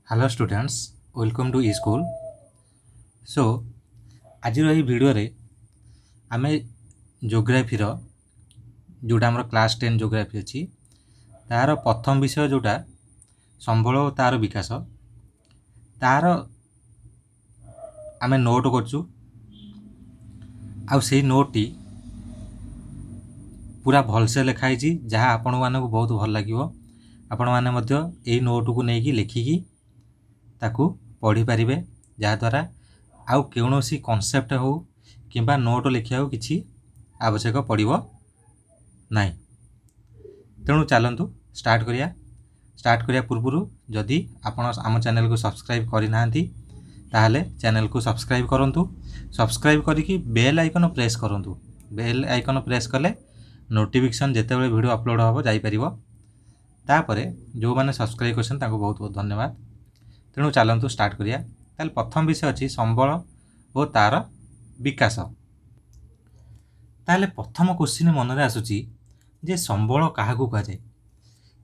Hello students, welcome to e school. So आज video रे आमे ज्योग्राफी जोटा आम क्लास 10 ज्योग्राफी अच्छी तार प्रथम विषय जोटा संबल और तार विकास तार आमे नोट करचु आउ नोट टी पूरा भलसे लिखाई जहाँ आपण मानक बहुत भल लगे। आपण मैंने यही नोट को लेकिन लिखिकी ताकू पढ़ी पारे जहाँद्वारा आउ कौन कनसेप्ट हो कि नोट लिखा किसी आवश्यक पड़ो ना। तेणु चलतु स्टार्ट करिया पूर्व जदि आपण आम चैनल को सब्सक्राइब करना ताहले चैनल को सब्सक्राइब करूँ। सब्सक्राइब करके बेल आइकन प्रेस करूँ। बेल आइकन प्रेस कले नोटिफिकेशन जितेबाला वीडियो अपलोड हम जापर। तापर जो मैंने सब्सक्राइब कर बहुत बहुत धन्यवाद। तेणु चलतु स्टार्ट करिया। ताल प्रथम विषय अच्छी संबल और तार विकास। ताले प्रथम क्वेश्चन मन में आसूची जे संबल क्या कहुए।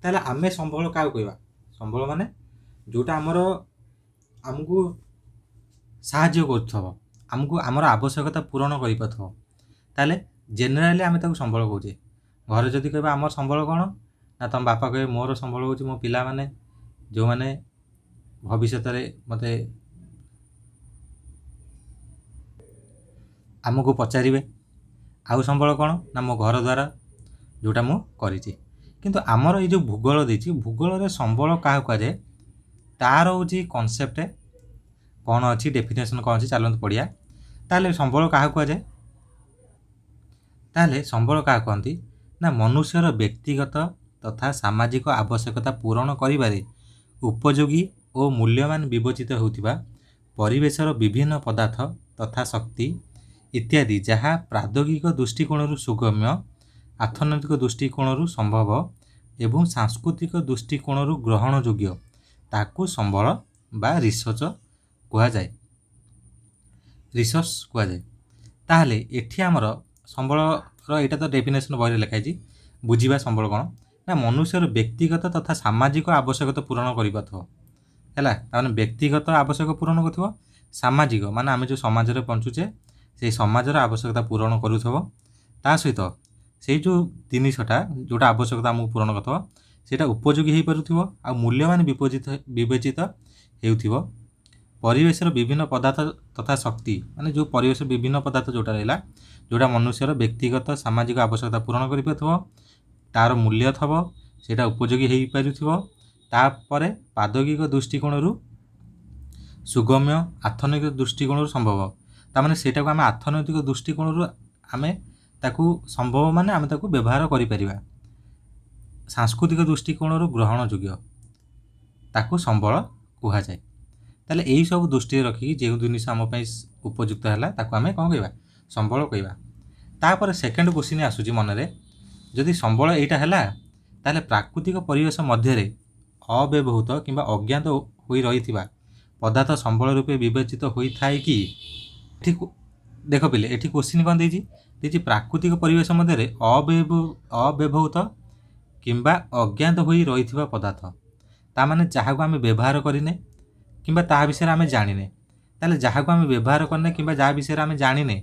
ताले आमे संबल क्या कहवा संबल माने जोटा आमर आमको साहाय्य करमको आमर आवश्यकता पूरण कर जेनेराली आम संबल कहे। घर जदि कह आमर संबल कौन ना तुम बापा कहे मोर संबल हूँ मो पिला माने जो मैंने भविष्य मत आमको पचारे आउ संबल कौन ना मो घर द्वारा जोटा मु करिछि। किंतु आमर ये जो भूगोल देछि भूगोल संबल क्या कहुए तार हूँ कनसेप्ट कौन अच्छी डेफिनेशन कौन अच्छी चलते पढ़िया। ताले संबल क्या कहुए ताले संबल क्या कहती ना मनुष्यर व्यक्तिगत तथा सामाजिक आवश्यकता पूरण करिबारे उपयोगी और मूल्यवान विवेचित होतिबा परिवेशर विभिन्न पदार्थ तथा शक्ति इत्यादि जहाँ प्राद्योगिक दृष्टिकोण सुगम्य अर्थनैतिक दृष्टिकोण संभव एवं सांस्कृतिक दृष्टिकोण ग्रहण योग्य ताकू संबल बा रिसर्च कहुए। रिसर्च कहुए। ताहले एठी आमर संबल यहाँ तो डेफिनेशन बही लिखाई बुझा संबल कौन ना मनुष्यर व्यक्तिगत तथा सामाजिक आवश्यकता पूरण कर व्यक्तिगत आवश्यक पूरण कर सामाजिक मान आम जो समाज में बंचुचे से समाजर आवश्यकता पूरण करूथबो ता सहित से जो जिनटा जोटा आवश्यकता आमको पूरण करता उपयोगी हो पारुथिबो आ मूल्यवान विवेचित हेउथिबो। परिवेशर विभिन्न पदार्थ तथा शक्ति माने जो परिवेश विभिन्न पदार्थ जोटा रहा जोटा मनुष्यर व्यक्तिगत सामाजिक आवश्यकता पूरण कर तार मूल्य थबो सेटा उपयोगी हो पारुथिबो। तापर प्राद्योगिक दृष्टिकोण सुगम्य अर्थनैतिक दृष्टिकोण संभव तामाने सेटा को आम अर्थनैतिक दृष्टिकोण आम ताकू संभव माने आम ताकू व्यवहार करिपरिबा। सांस्कृतिक दृष्टिकोण ग्रहण योग्य ताकू संबल कहुए। ताले यही सब दृष्टि रखी जो जिनिस आम उपयुक्त है ताकू आम कौन कह संबल कहवा। तापर सेकेंड क्वेश्चन आसूची मनरे जदि संबल यहाँ है ताले प्राकृतिक परिवेश मध्य अव्यवहृत कि अज्ञात हो रही पदार्थ संबल रूपे विवेचित होता है कि देख पिले ये क्वेश्चन कौन देती प्राकृतिक परिवेश मध्य अव्यवहृत कि अज्ञात हो रही पदार्थ ताने जहाँ को आम व्यवहार करें कि विषय आम जाने ताले जहाँ को आम व्यवहार करने कि जहाँ विषय आम जाने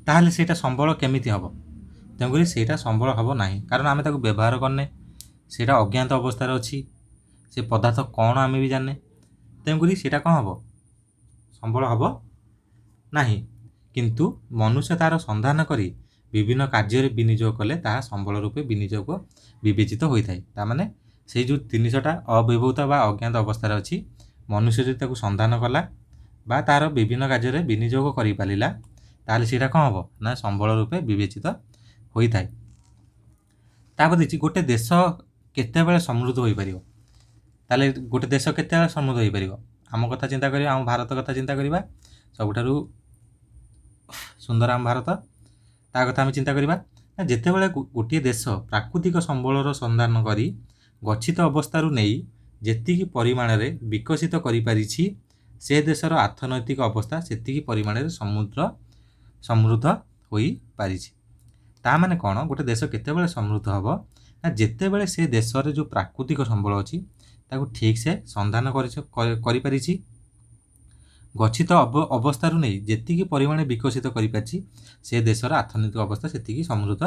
ताहले सेटा संबल केमिति हम तेणुक सेटा संबल हम ना कारण आम ताको व्यवहार करने सेटा अज्ञात अवस्था अच्छी से पदार्थ कौन आम भी जाने तेणुक सेटा कौन हम संबल हम ना। किंतु मनुष्य तार संधान करी विभिन्न कार्य विनियोग कले ताहा संबल रूपे विनियोग विवेचित होता है। माने से जो जिनटा अव्यवहृत बा अज्ञात अवस्था अच्छी मनुष्य जो ताको संधान कला बा तार विभिन्न कार्य विनियोग कर पारा ताहले सेटा कौन हम ना संबल रूपे विवेचित होता है। तापर देखिए गोटे देश केतेबेले समृद्ध हो पारिबो ताले गोटे देश केतेबेले समृद्ध हो पारिबो आम कथा चिंता करिया आम भारत कथा चिंता करिबा सबुठारु सुंदर आम भारत ता कथा आम चिंता करिबा जेतेबेले गोटे देश प्राकृतिक संबलर संधान करी गच्छित अवस्थारू नहीं जेतिकी परिमाण रे विकसित करि पारिछि से देशर अर्थनैतिक अवस्था सेतिकी परिमाण रे समृद्ध हो पारिछि। ता माने कौन गोटे देश केतेबेले समृद्ध हम ना जेतेबेले से देश रे जो प्राकृतिक संबल अच्छी ତାକୁ ଠିକ୍ ସେ ସନ୍ଧାନ କରିପାରିଛି, ଗଚ୍ଛିତ ଅବସ୍ଥାରୁ ନେଇ ଯେତିକି ପରିମାଣରେ ବିକଶିତ କରିପାରିଛି ସେ ଦେଶର ଅର୍ଥନୈତିକ ଅବସ୍ଥା ସେତିକି ସମୃଦ୍ଧ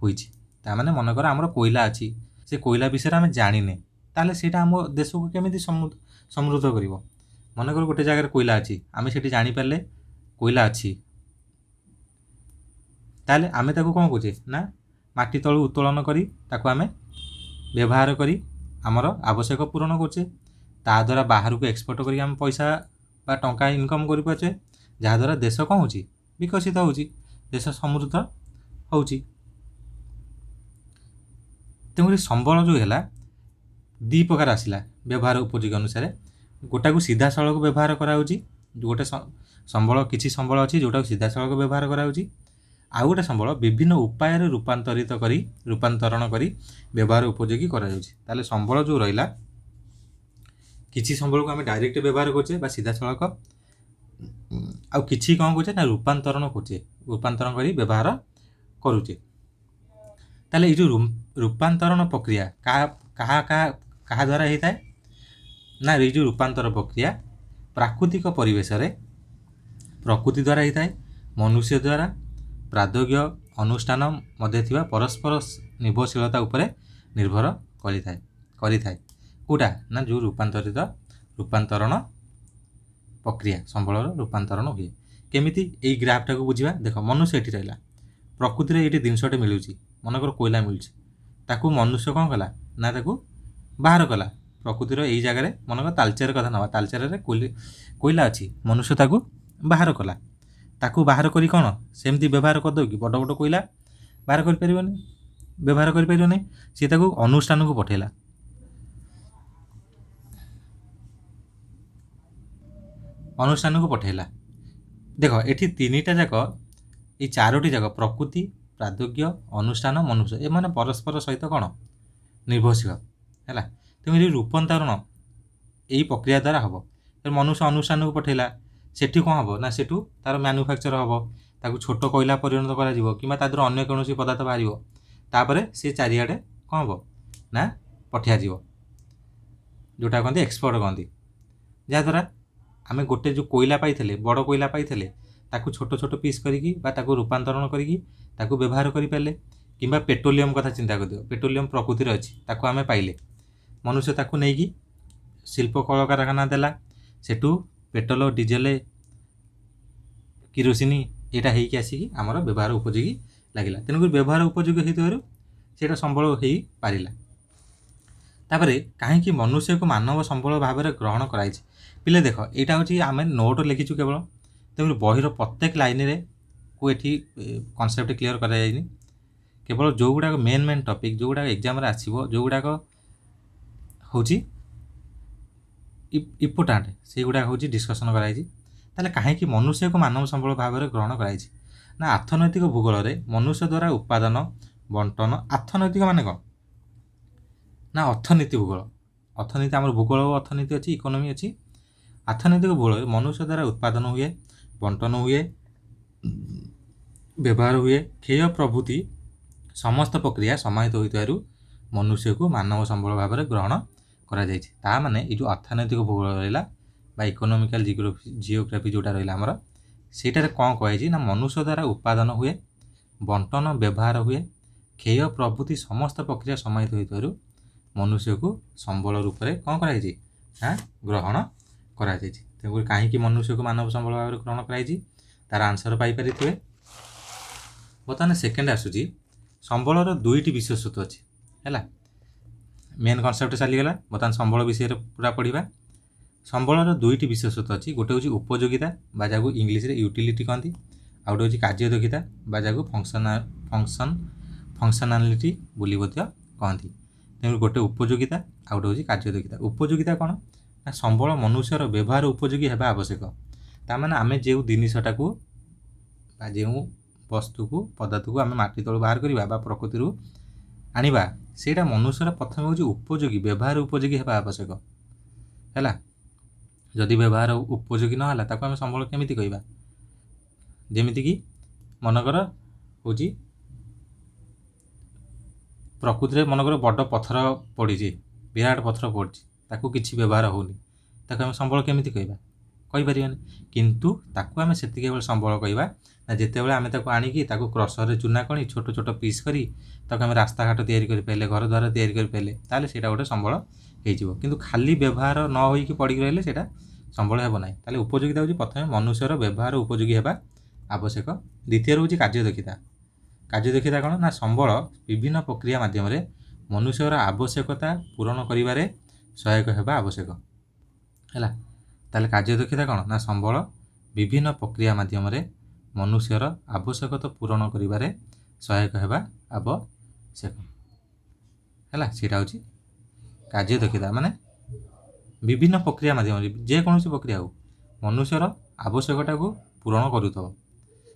ହୋଇଛି। ତାମାନେ ମନେକର ଆମର କୋଇଲା ଅଛି, ସେ କୋଇଲା ବିଷୟରେ ଆମେ ଜାଣିନେ, ତାହେଲେ ସେଇଟା ଆମ ଦେଶକୁ କେମିତି ସମୃଦ୍ଧ କରିବ? ମନେକର ଗୋଟେ ଜାଗାରେ କୋଇଲା ଅଛି, ଆମେ ସେଠି ଜାଣିପାରିଲେ କୋଇଲା ଅଛି, ତାହେଲେ ଆମେ ତାକୁ କ'ଣ କରୁଛେ ନା ମାଟି ତଳୁ ଉତ୍ତୋଳନ କରି ତାକୁ ଆମେ ବ୍ୟବହାର କରି ଆମର ଆବଶ୍ୟକ ପୂରଣ କରୁଛେ। ତାଦ୍ୱାରା ବାହାରକୁ ଏକ୍ସପୋର୍ଟ କରିକି ଆମେ ପଇସା ବା ଟଙ୍କା ଇନକମ୍ କରିପାରୁଛେ, ଯାହାଦ୍ୱାରା ଦେଶ କ'ଣ ହେଉଛି ବିକଶିତ ହେଉଛି, ଦେଶ ସମୃଦ୍ଧ ହେଉଛି। ତେଣୁକରି ସମ୍ବଳ ଯେଉଁ ହେଲା ଦୁଇ ପ୍ରକାର ଆସିଲା ବ୍ୟବହାର ଉପଯୋଗୀ ଅନୁସାରେ। ଗୋଟାକୁ ସିଧାସଳଖ ବ୍ୟବହାର କରାହେଉଛି, ଗୋଟେ ସମ୍ବଳ କିଛି ସମ୍ବଳ ଅଛି ଯେଉଁଟାକୁ ସିଧାସଳଖ ବ୍ୟବହାର କରାହେଉଛି, ଆଉ ଗୋଟେ ସମ୍ବଳ ବିଭିନ୍ନ ଉପାୟରେ ରୂପାନ୍ତରଣ କରି ବ୍ୟବହାର ଉପଯୋଗୀ କରାଯାଉଛି। ତାହେଲେ ସମ୍ବଳ ଯେଉଁ ରହିଲା, କିଛି ସମ୍ବଳକୁ ଆମେ ଡାଇରେକ୍ଟ ବ୍ୟବହାର କରୁଛେ ବା ସିଧାସଳଖ, ଆଉ କିଛି କ'ଣ କରୁଛେ ନା ରୂପାନ୍ତରଣ କରୁଛେ, ରୂପାନ୍ତରଣ କରି ବ୍ୟବହାର କରୁଛେ। ତାହେଲେ ଏଇ ଯେଉଁ ରୂପାନ୍ତରଣ ପ୍ରକ୍ରିୟା କାହା ଦ୍ୱାରା ହେଇଥାଏ ନା ଏଇ ଯେଉଁ ରୂପାନ୍ତର ପ୍ରକ୍ରିୟା ପ୍ରାକୃତିକ ପରିବେଶରେ ପ୍ରକୃତି ଦ୍ୱାରା ହେଇଥାଏ, ମନୁଷ୍ୟ ଦ୍ୱାରା ପ୍ରାଦୋଗ୍ୟ ଅନୁଷ୍ଠାନ ମଧ୍ୟରେ ଥିବା ପରସ୍ପର ନିର୍ଭରଶୀଳତା ଉପରେ ନିର୍ଭର କରିଥାଏ। କେଉଁଟା ନା ଯେଉଁ ରୂପାନ୍ତରଣ ପ୍ରକ୍ରିୟା ସମ୍ବଳର ରୂପାନ୍ତରଣ ହୁଏ। କେମିତି ଏଇ ଗ୍ରାଫଟାକୁ ବୁଝିବା? ଦେଖ, ମନୁଷ୍ୟ ଏଠି ରହିଲା, ପ୍ରକୃତିରେ ଏଇଠି ଜିନିଷଟେ ମିଳୁଛି, ମନେକର କୋଇଲା ମିଳୁଛି, ତାକୁ ମନୁଷ୍ୟ କ'ଣ କଲା ନା ତାକୁ ବାହାର କଲା। ପ୍ରକୃତିର ଏଇ ଜାଗାରେ ମନେକର ତାଳଚେର କଥା ନେବା, ତାଳଚେରରେ କୋଇଲା ଅଛି, ମନୁଷ୍ୟ ତାକୁ ବାହାର କଲା। ତାକୁ ବାହାର କରି କ'ଣ ସେମିତି ବ୍ୟବହାର କରିଦେବ କି? ବଡ଼ ବଡ଼ କୋଇଲା ବ୍ୟବହାର କରିପାରିବନି। ସିଏ ତାକୁ ଅନୁଷ୍ଠାନକୁ ପଠାଇଲା। ଦେଖ, ଏଠି ତିନିଟା ଯାକ, ଏଇ ଚାରୋଟି ଯାକ ପ୍ରକୃତି, ପ୍ରାଦୋଗ୍ୟ, ଅନୁଷ୍ଠାନ, ମନୁଷ୍ୟ, ଏମାନେ ପରସ୍ପର ସହିତ କ'ଣ ନିର୍ଭରଶୀଳ ହେଲା। ତେଣୁ ଏଇ ରୂପାନ୍ତରଣ ଏଇ ପ୍ରକ୍ରିୟା ଦ୍ୱାରା ହେବ। ମନୁଷ୍ୟ ଅନୁଷ୍ଠାନକୁ ପଠାଇଲା, ସେଠି କ'ଣ ହେବ ନା ସେଠୁ ତା'ର ମ୍ୟାନୁଫ୍ୟାକ୍ଚର ହେବ, ତାକୁ ଛୋଟ କୋଇଲା ପରିଣତ କରାଯିବ କିମ୍ବା ତା ଦେହରୁ ଅନ୍ୟ କୌଣସି ପଦାର୍ଥ ବାହାରିବ, ତାପରେ ସେ ଚାରିଆଡ଼େ କ'ଣ ହେବ ନା ପଠାଯିବ, ଯେଉଁଟା କହନ୍ତି ଏକ୍ସପୋର୍ଟ କହନ୍ତି। ଯାହାଦ୍ୱାରା ଆମେ ଗୋଟେ ଯେଉଁ କୋଇଲା ପାଇଥିଲେ, ବଡ଼ କୋଇଲା ପାଇଥିଲେ, ତାକୁ ଛୋଟ ଛୋଟ ପିସ୍ କରିକି ବା ତାକୁ ରୂପାନ୍ତରଣ କରିକି ତାକୁ ବ୍ୟବହାର କରିପାରିଲେ। କିମ୍ବା ପେଟ୍ରୋଲିୟମ୍ କଥା ଚିନ୍ତା କରିଦିଅ, ପେଟ୍ରୋଲିୟମ୍ ପ୍ରକୃତିରେ ଅଛି, ତାକୁ ଆମେ ପାଇଲେ, ମନୁଷ୍ୟ ତାକୁ ନେଇକି ଶିଳ୍ପ କଳକାରଖାନା ଦେଲା, ସେଠୁ ପେଟ୍ରୋଲ, ଡିଜେଲ, କିରୋସିନି ଏଇଟା ହେଇକି ଆସିକି ଆମର ବ୍ୟବହାର ଉପଯୋଗୀ ଲାଗିଲା। ତେଣୁକରି ବ୍ୟବହାର ଉପଯୋଗୀ ହେଇଥିବାରୁ ସେଇଟା ସମ୍ବଳ ହେଇପାରିଲା। ତାପରେ କାହିଁକି ମନୁଷ୍ୟକୁ ମାନବ ସମ୍ବଳ ଭାବରେ ଗ୍ରହଣ କରାଯାଇଛି? ପିଲେ ଦେଖ, ଏଇଟା ହେଉଛି ଆମେ ନୋଟ୍ ଲେଖିଛୁ କେବଳ, ତେଣୁ ବହିର ପ୍ରତ୍ୟେକ ଲାଇନ୍ରେ ଏଠି କନସେପ୍ଟ କ୍ଲିଅର୍ କରାଯାଇନି। କେବଳ ଯେଉଁଗୁଡ଼ାକ ମେନ୍ ଟପିକ୍, ଯେଉଁଗୁଡ଼ାକ ଏକ୍ଜାମ୍ରେ ଆସିବ, ଯେଉଁଗୁଡ଼ାକ ହେଉଛି ଇମ୍ପୋର୍ଟାଣ୍ଟ, ସେଇଗୁଡ଼ାକ ହେଉଛି ଡିସ୍କସନ୍ କରାଯାଇଛି। ତାହେଲେ କାହିଁକି ମନୁଷ୍ୟକୁ ମାନବ ସମ୍ବଳ ଭାବରେ ଗ୍ରହଣ କରାଯାଇଛି? ନା ଅର୍ଥନୈତିକ ଭୂଗୋଳରେ ମନୁଷ୍ୟ ଦ୍ୱାରା ଉତ୍ପାଦନ, ବଣ୍ଟନ, ଅର୍ଥନୈତିକ ମାନେ କ'ଣ ନା ଅର୍ଥନୀତି ଭୂଗୋଳ। ଅର୍ଥନୀତି ଆମର ଭୂଗୋଳ ଓ ଅର୍ଥନୀତି ଅଛି, ଇକୋନୋମି ଅଛି। ଅର୍ଥନୈତିକ ଭୂଗୋଳରେ ମନୁଷ୍ୟ ଦ୍ୱାରା ଉତ୍ପାଦନ ହୁଏ, ବଣ୍ଟନ ହୁଏ, ବ୍ୟବହାର ହୁଏ, କ୍ଷୟ ପ୍ରଭୃତି ସମସ୍ତ ପ୍ରକ୍ରିୟା ସମାହିତ ହୋଇଥିବାରୁ ମନୁଷ୍ୟକୁ ମାନବ ସମ୍ବଳ ଭାବରେ ଗ୍ରହଣ କରାଯାଇଛି। ତା ମାନେ ଏଇ ଯେଉଁ ଅର୍ଥନୈତିକ ଭୂଗୋଳ ରହିଲା ବା ଇକୋନୋମିକାଲ ଜିଓଗ୍ରାଫି ଯେଉଁଟା ରହିଲା ଆମର, ସେଇଟାରେ କ'ଣ କୁହାଯାଇଛି ନା ମନୁଷ୍ୟ ଦ୍ୱାରା ଉତ୍ପାଦନ ହୁଏ, ବଣ୍ଟନ ବ୍ୟବହାର ହୁଏ, କ୍ଷୟ ପ୍ରଭୃତି ସମସ୍ତ ପ୍ରକ୍ରିୟା ସମାହିତ ହୋଇଥିବାରୁ ମନୁଷ୍ୟକୁ ସମ୍ବଳ ରୂପରେ କ'ଣ କରାଯାଇଛି ନା ଗ୍ରହଣ କରାଯାଇଛି। ତେଣୁକରି କାହିଁକି ମନୁଷ୍ୟକୁ ମାନବ ସମ୍ବଳ ଭାବରେ ଗ୍ରହଣ କରାଯାଇଛି, ତା'ର ଆନ୍ସର ପାଇପାରିଥିବେ। ବର୍ତ୍ତମାନ ସେକେଣ୍ଡ ଆସୁଛି, ସମ୍ବଳର ଦୁଇଟି ବିଶେଷତ୍ୱ ଅଛି ହେଲା। ମେନ୍ କନସେପ୍ଟ ଚାଲିଗଲା, ବର୍ତ୍ତମାନ ସମ୍ବଳ ବିଷୟରେ ପୁରା ପଢ଼ିବା। ସମ୍ବଳର ଦୁଇଟି ବିଶେଷତ୍ୱ ଅଛି, ଗୋଟେ ହେଉଛି ଉପଯୋଗିତା ବା ଯାହାକୁ ଇଂଲିଶରେ ୟୁଟିଲିଟି କହନ୍ତି, ଆଉ ଗୋଟେ ହେଉଛି କାର୍ଯ୍ୟଦକ୍ଷତା ବା ଯାହାକୁ ଫଙ୍କସନାଲିଟି ବୋଲି ମଧ୍ୟ କହନ୍ତି। ତେଣୁ ଗୋଟେ ଉପଯୋଗିତା ଆଉ ଗୋଟେ ହେଉଛି କାର୍ଯ୍ୟଦକ୍ଷତା। ଉପଯୋଗିତା କ'ଣ ନା ସମ୍ବଳ ମନୁଷ୍ୟର ବ୍ୟବହାର ଉପଯୋଗୀ ହେବା ଆବଶ୍ୟକ। ତା'ମାନେ ଆମେ ଯେଉଁ ଜିନିଷଟାକୁ ବା ଯେଉଁ ବସ୍ତୁକୁ ପଦାର୍ଥକୁ ଆମେ ମାଟି ତଳୁ ବାହାର କରିବା ବା ପ୍ରକୃତିରୁ ଆଣିବା, ସେଇଟା ମନୁଷ୍ୟର ପ୍ରଥମେ ହେଉଛି ଉପଯୋଗୀ, ବ୍ୟବହାର ଉପଯୋଗୀ ହେବା ଆବଶ୍ୟକ ହେଲା। ଯଦି ବ୍ୟବହାର ଉପଯୋଗୀ ନ ହେଲା ତାକୁ ଆମେ ସମ୍ବଳ କେମିତି କହିବା? ଯେମିତିକି ମନେକର ହେଉଛି ପ୍ରକୃତିରେ ମନେକର ବଡ଼ ପଥର ପଡ଼ିଛି, ବିରାଟ ପଥର ପଡ଼ିଛି, ତାକୁ କିଛି ବ୍ୟବହାର ହେଉନି, ତାକୁ ଆମେ ସମ୍ବଳ କେମିତି କହିବା? କହିପାରିବାନି। କିନ୍ତୁ ତାକୁ ଆମେ ସେତିକିବେଳେ ସମ୍ବଳ କହିବା ନା ଯେତେବେଳେ ଆମେ ତାକୁ ଆଣିକି ତାକୁ କ୍ରସରରେ ଚୂନା କରି ଛୋଟ ଛୋଟ ପିସ୍ କରି ତାକୁ ଆମେ ରାସ୍ତାଘାଟ ତିଆରି କରିପାରିଲେ, ଘର ଦ୍ୱାର ତିଆରି କରିପାରିଲେ, ତାହେଲେ ସେଇଟା ଗୋଟେ ସମ୍ବଳ ହେଇଯିବ। କିନ୍ତୁ ଖାଲି ବ୍ୟବହାର ନ ହୋଇକି ପଡ଼ିକି ରହିଲେ ସେଇଟା ସମ୍ବଳ ହେବ ନାହିଁ। ତାହେଲେ ଉପଯୋଗିତା ହେଉଛି ପ୍ରଥମେ ମନୁଷ୍ୟର ବ୍ୟବହାର ଉପଯୋଗୀ ହେବା ଆବଶ୍ୟକ। ଦ୍ୱିତୀୟରେ ହେଉଛି କାର୍ଯ୍ୟଦକ୍ଷତା। କାର୍ଯ୍ୟଦକ୍ଷତା କ'ଣ ନା ସମ୍ବଳ ବିଭିନ୍ନ ପ୍ରକ୍ରିୟା ମାଧ୍ୟମରେ ମନୁଷ୍ୟର ଆବଶ୍ୟକତା ପୂରଣ କରିବାରେ ସହାୟକ ହେବା ଆବଶ୍ୟକ ହେଲା। ତାହେଲେ କାର୍ଯ୍ୟଦକ୍ଷତା କ'ଣ ନା ସମ୍ବଳ ବିଭିନ୍ନ ପ୍ରକ୍ରିୟା ମାଧ୍ୟମରେ ମନୁଷ୍ୟର ଆବଶ୍ୟକତା ପୂରଣ କରିବାରେ ସହାୟକ ହେବା ଆବଶ୍ୟକ ହେଲା। ସେଇଟା ହେଉଛି କାର୍ଯ୍ୟଦକ୍ଷତା, ମାନେ ବିଭିନ୍ନ ପ୍ରକ୍ରିୟା ମାଧ୍ୟମରେ ଯେକୌଣସି ପ୍ରକ୍ରିୟା ହେଉ ମନୁଷ୍ୟର ଆବଶ୍ୟକତାକୁ ପୂରଣ କରୁଥିବ।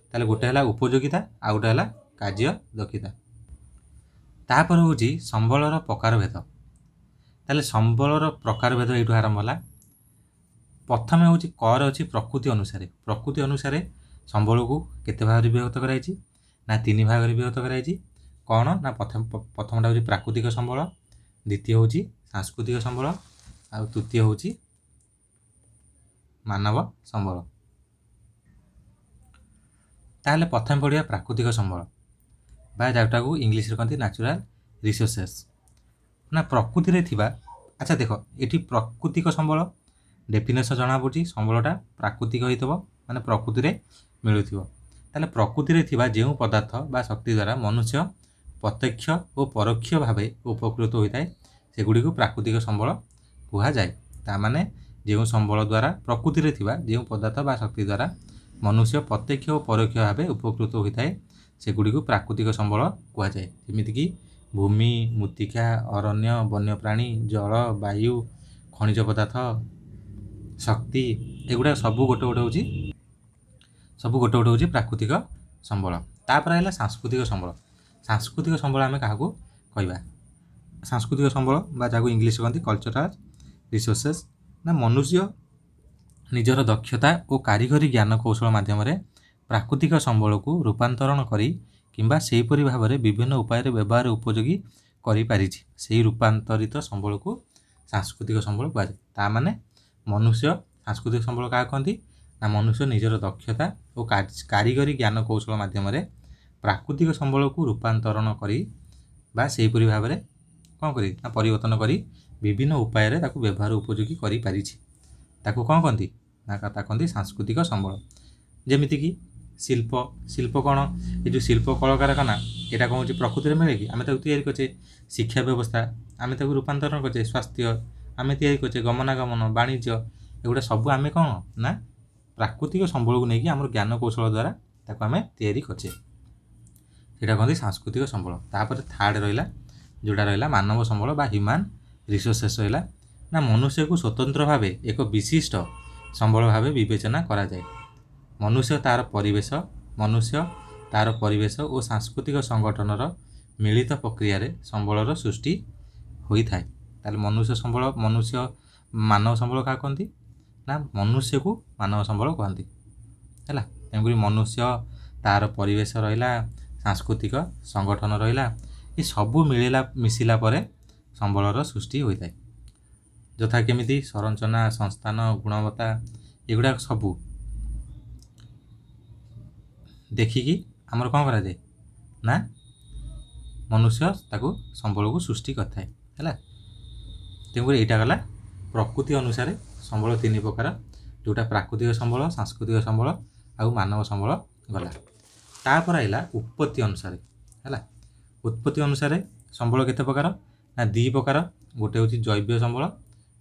ତାହେଲେ ଗୋଟେ ହେଲା ଉପଯୋଗିତା, ଆଉ ଗୋଟେ ହେଲା କାର୍ଯ୍ୟଦକ୍ଷତା। ତାପରେ ହେଉଛି ସମ୍ବଳର ପ୍ରକାରଭେଦ। ତାହେଲେ ସମ୍ବଳର ପ୍ରକାରଭେଦ ଏଇଠୁ ଆରମ୍ଭ ହେଲା। ପ୍ରଥମେ ହେଉଛି କରେ ଅଛି ପ୍ରକୃତି ଅନୁସାରେ। ପ୍ରକୃତି ଅନୁସାରେ ସମ୍ବଳକୁ କେତେ ଭାଗରେ ବିଭକ୍ତ କରାଯାଇଛି ନା 3 ଭାଗରେ ବିଭକ୍ତ କରାଯାଇଛି। କ'ଣ ନା ପ୍ରଥମଟା ହେଉଛି ପ୍ରାକୃତିକ ସମ୍ବଳ, ଦ୍ୱିତୀୟ ହେଉଛି ସାଂସ୍କୃତିକ ସମ୍ବଳ, ଆଉ ତୃତୀୟ ହେଉଛି ମାନବ ସମ୍ବଳ। ତାହେଲେ ପ୍ରଥମେ ପଢ଼ିବା ପ୍ରାକୃତିକ ସମ୍ବଳ ବା ଯେଉଁଟାକୁ ଇଂଲିଶରେ କହନ୍ତି ନ୍ୟାଚୁରାଲ ରିସୋର୍ସେସ୍। ନା ପ୍ରକୃତିରେ ଥିବା, ଆଚ୍ଛା ଦେଖ ଏଠି ପ୍ରାକୃତିକ ସମ୍ବଳ ଡେଫିନେସନ୍ ଜଣାପଡ଼ୁଛି, ସମ୍ବଳଟା ପ୍ରାକୃତିକ ହୋଇଥିବ ମାନେ ପ୍ରକୃତିରେ ମିଳୁଥିବ। ତାହେଲେ ପ୍ରକୃତିରେ ଥିବା ଯେଉଁ ପଦାର୍ଥ ବା ଶକ୍ତି ଦ୍ୱାରା ମନୁଷ୍ୟ ପ୍ରତ୍ୟକ୍ଷ ଓ ପରୋକ୍ଷ ଭାବେ ଉପକୃତ ହୋଇଥାଏ ସେଗୁଡ଼ିକୁ ପ୍ରାକୃତିକ ସମ୍ବଳ କୁହାଯାଏ। ତା'ମାନେ ଯେଉଁ ସମ୍ବଳ ଦ୍ୱାରା ପ୍ରକୃତିରେ ଥିବା ଯେଉଁ ପଦାର୍ଥ ବା ଶକ୍ତି ଦ୍ୱାରା ମନୁଷ୍ୟ ପ୍ରତ୍ୟକ୍ଷ ଓ ପରୋକ୍ଷ ଭାବେ ଉପକୃତ ହୋଇଥାଏ ସେଗୁଡ଼ିକୁ ପ୍ରାକୃତିକ ସମ୍ବଳ କୁହାଯାଏ। ଯେମିତିକି ଭୂମି, ମୃତ୍ତିକା, ଅରଣ୍ୟ, ବନ୍ୟପ୍ରାଣୀ, ଜଳ, ବାୟୁ, ଖଣିଜ ପଦାର୍ଥ, ଶକ୍ତି, ଏଗୁଡ଼ା ସବୁ ଗୋଟେ ଗୋଟେ ହେଉଛି ପ୍ରାକୃତିକ ସମ୍ବଳ। ତାପରେ ହେଲା ସାଂସ୍କୃତିକ ସମ୍ବଳ। ସାଂସ୍କୃତିକ ସମ୍ବଳ ଆମେ କାହାକୁ କହିବା? ସାଂସ୍କୃତିକ ସମ୍ବଳ ବା ଯାହାକୁ ଇଂଲିଶ କହନ୍ତି କଲଚରାଲ ରିସୋର୍ସେସ୍, ନା ମନୁଷ୍ୟ ନିଜର ଦକ୍ଷତା ଓ କାରିଗରୀ ଜ୍ଞାନ କୌଶଳ ମାଧ୍ୟମରେ ପ୍ରାକୃତିକ ସମ୍ବଳକୁ ରୂପାନ୍ତରଣ କରି କିମ୍ବା ସେହିପରି ଭାବରେ ବିଭିନ୍ନ ଉପାୟରେ ବ୍ୟବହାର ଉପଯୋଗୀ କରିପାରିଛି ସେହି ରୂପାନ୍ତରିତ ସମ୍ବଳକୁ ସାଂସ୍କୃତିକ ସମ୍ବଳ କୁହାଯାଏ। ତା'ମାନେ ମନୁଷ୍ୟ ସାଂସ୍କୃତିକ ସମ୍ବଳ କାହାକୁ କହନ୍ତି ନା ମନୁଷ୍ୟ ନିଜର ଦକ୍ଷତା ଓ କାରିଗରୀ ଜ୍ଞାନ କୌଶଳ ମାଧ୍ୟମରେ ପ୍ରାକୃତିକ ସମ୍ବଳକୁ ରୂପାନ୍ତରଣ କରି ବା ସେହିପରି ଭାବରେ କ'ଣ କରି ନା ପରିବର୍ତ୍ତନ କରି ବିଭିନ୍ନ ଉପାୟରେ ତାକୁ ବ୍ୟବହାର ଉପଯୋଗୀ କରିପାରିଛି, ତାକୁ କ'ଣ କହନ୍ତି ନା ତାକୁ କହନ୍ତି ସାଂସ୍କୃତିକ ସମ୍ବଳ। ଯେମିତିକି ଶିଳ୍ପ। ଶିଳ୍ପ କ'ଣ? ଏ ଯେଉଁ ଶିଳ୍ପ କଳକାରଖାନା ଏଇଟା କ'ଣ ହେଉଛି ପ୍ରକୃତିରେ ମିଳେ କି? ଆମେ ତାକୁ ତିଆରି କରୁଛେ। ଶିକ୍ଷା ବ୍ୟବସ୍ଥା ଆମେ ତାକୁ ରୂପାନ୍ତରଣ କରୁଛେ। ସ୍ୱାସ୍ଥ୍ୟ ଆମେ ତିଆରି କରୁଛେ। ଗମନାଗମନ, ବାଣିଜ୍ୟ, ଏଗୁଡ଼ା ସବୁ ଆମେ କ'ଣ ନା ପ୍ରାକୃତିକ ସମ୍ବଳକୁ ନେଇକି ଆମର ଜ୍ଞାନ କୌଶଳ ଦ୍ୱାରା ତାକୁ ଆମେ ତିଆରି କରୁଛେ, ସେଇଟା କହନ୍ତି ସାଂସ୍କୃତିକ ସମ୍ବଳ। ତାପରେ ଥାର୍ଡ଼ ରହିଲା ଯେଉଁଟା ରହିଲା ମାନବ ସମ୍ବଳ ବା ହ୍ୟୁମାନ୍ ରିସୋର୍ସେସ୍ ରହିଲା। ନା ମନୁଷ୍ୟକୁ ସ୍ୱତନ୍ତ୍ର ଭାବେ ଏକ ବିଶିଷ୍ଟ ସମ୍ବଳ ଭାବେ ବିବେଚନା କରାଯାଏ। ମନୁଷ୍ୟ ତା'ର ପରିବେଶ ଓ ସାଂସ୍କୃତିକ ସଂଗଠନର ମିଳିତ ପ୍ରକ୍ରିୟାରେ ସମ୍ବଳର ସୃଷ୍ଟି ହୋଇଥାଏ। ତାହେଲେ ମାନବ ସମ୍ବଳ କାହାକୁ କହନ୍ତି ନା ମନୁଷ୍ୟକୁ ମାନବ ସମ୍ବଳ କହନ୍ତି ହେଲା। ତେଣୁକରି ମନୁଷ୍ୟ, ତା'ର ପରିବେଶ ରହିଲା, ସାଂସ୍କୃତିକ ସଂଗଠନ ରହିଲା, ଏ ସବୁ ମିଶିଲା ପରେ ସମ୍ବଳର ସୃଷ୍ଟି ହୋଇଥାଏ। ଯଥା କେମିତି ସଂରଚନା, ସଂସ୍ଥାନ, ଗୁଣବତ୍ତା, ଏଗୁଡ଼ାକ ସବୁ ଦେଖିକି ଆମର କ'ଣ କରାଯାଏ ନା ମନୁଷ୍ୟ ତାକୁ ସମ୍ବଳକୁ ସୃଷ୍ଟି କରିଥାଏ ହେଲା। ତେଣୁକରି ଏଇଟା ଗଲା ପ୍ରକୃତି ଅନୁସାରେ ସମ୍ବଳ 3 ପ୍ରକାର, ଯେଉଁଟା ପ୍ରାକୃତିକ ସମ୍ବଳ, ସାଂସ୍କୃତିକ ସମ୍ବଳ ଆଉ ମାନବ ସମ୍ବଳ ଗଲା। ତାପରେ ଆସିଲା ଉତ୍ପତ୍ତି ଅନୁସାରେ ହେଲା। ଉତ୍ପତ୍ତି ଅନୁସାରେ ସମ୍ବଳ କେତେ ପ୍ରକାର ନା 2 ପ୍ରକାର। ଗୋଟେ ହେଉଛି ଜୈବ ସମ୍ବଳ,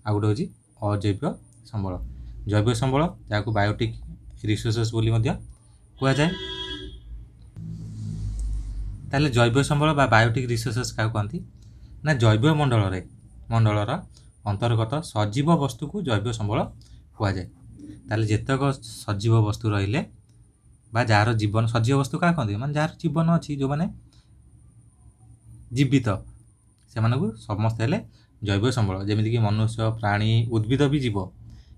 ଆଉ ଗୋଟେ ହେଉଛି ଅଜୈବ ସମ୍ବଳ। ଜୈବ ସମ୍ବଳ ଯାହାକୁ ବାୟୋଟିକ୍ ରିସୋର୍ସେସ୍ ବୋଲି ମଧ୍ୟ କୁହାଯାଏ। ତାହେଲେ ଜୈବ ସମ୍ବଳ ବା ବାୟୋଟିକ୍ ରିସୋର୍ସେସ୍ କାହାକୁ କହନ୍ତି ନା ଜୈବ ମଣ୍ଡଳର ଅନ୍ତର୍ଗତ ସଜୀବ ବସ୍ତୁକୁ ଜୈବ ସମ୍ବଳ କୁହାଯାଏ। ତାହେଲେ ଯେତେକ ସଜୀବ ବସ୍ତୁ ରହିଲେ ବା ଯାହାର ଜୀବନ, ସଜୀବ ବସ୍ତୁ କାହାକୁ କହନ୍ତି ମାନେ ଯାହାର ଜୀବନ ଅଛି, ଯେଉଁମାନେ ଜୀବିତ, ସେମାନଙ୍କୁ ସମସ୍ତେ ହେଲେ ଜୈବ ସମ୍ବଳ। ଯେମିତିକି ମନୁଷ୍ୟ, ପ୍ରାଣୀ, ଉଦ୍ଭିଦ ବି ଜୀବ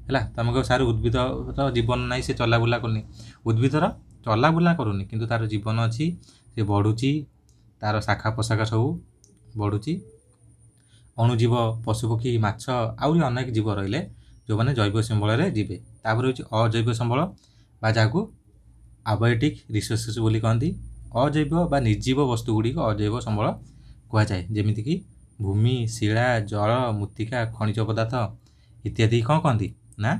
ହେଲା। ତୁମେ କହିବ ସାର୍ ଉଦ୍ଭିଦର ଜୀବନ ନାହିଁ, ସେ ଚଲାବୁଲା କରୁନି। ଉଦ୍ଭିଦର ଚଲାବୁଲା କରୁନି କିନ୍ତୁ ତା'ର ଜୀବନ ଅଛି, ସେ ବଢ଼ୁଛି, ତା'ର ଶାଖା ପ୍ରଶାଖା ସବୁ ବଢ଼ୁଛି। ଅଣୁଜୀବ, ପଶୁପକ୍ଷୀ, ମାଛ ଆହୁରି ଅନେକ ଜୀବ ରହିଲେ ଯେଉଁମାନେ ଜୈବ ସମ୍ବଳରେ ଯିବେ। ତାପରେ ହେଉଛି ଅଜୈବ ସମ୍ବଳ ବା ଯାହାକୁ ଆବାୟୋଟିକ୍ ରିସୋର୍ସେସ୍ ବୋଲି କହନ୍ତି। ଅଜୈବ ବା ନିର୍ଜୀବ ବସ୍ତୁ ଗୁଡ଼ିକ ଅଜୈବ ସମ୍ବଳ କୁହାଯାଏ। ଯେମିତିକି ଭୂମି, ଶିଳା, ଜଳ, ମୃତ୍ତିକା, ଖଣିଜ ପଦାର୍ଥ ଇତ୍ୟାଦି କ'ଣ କହନ୍ତି ନା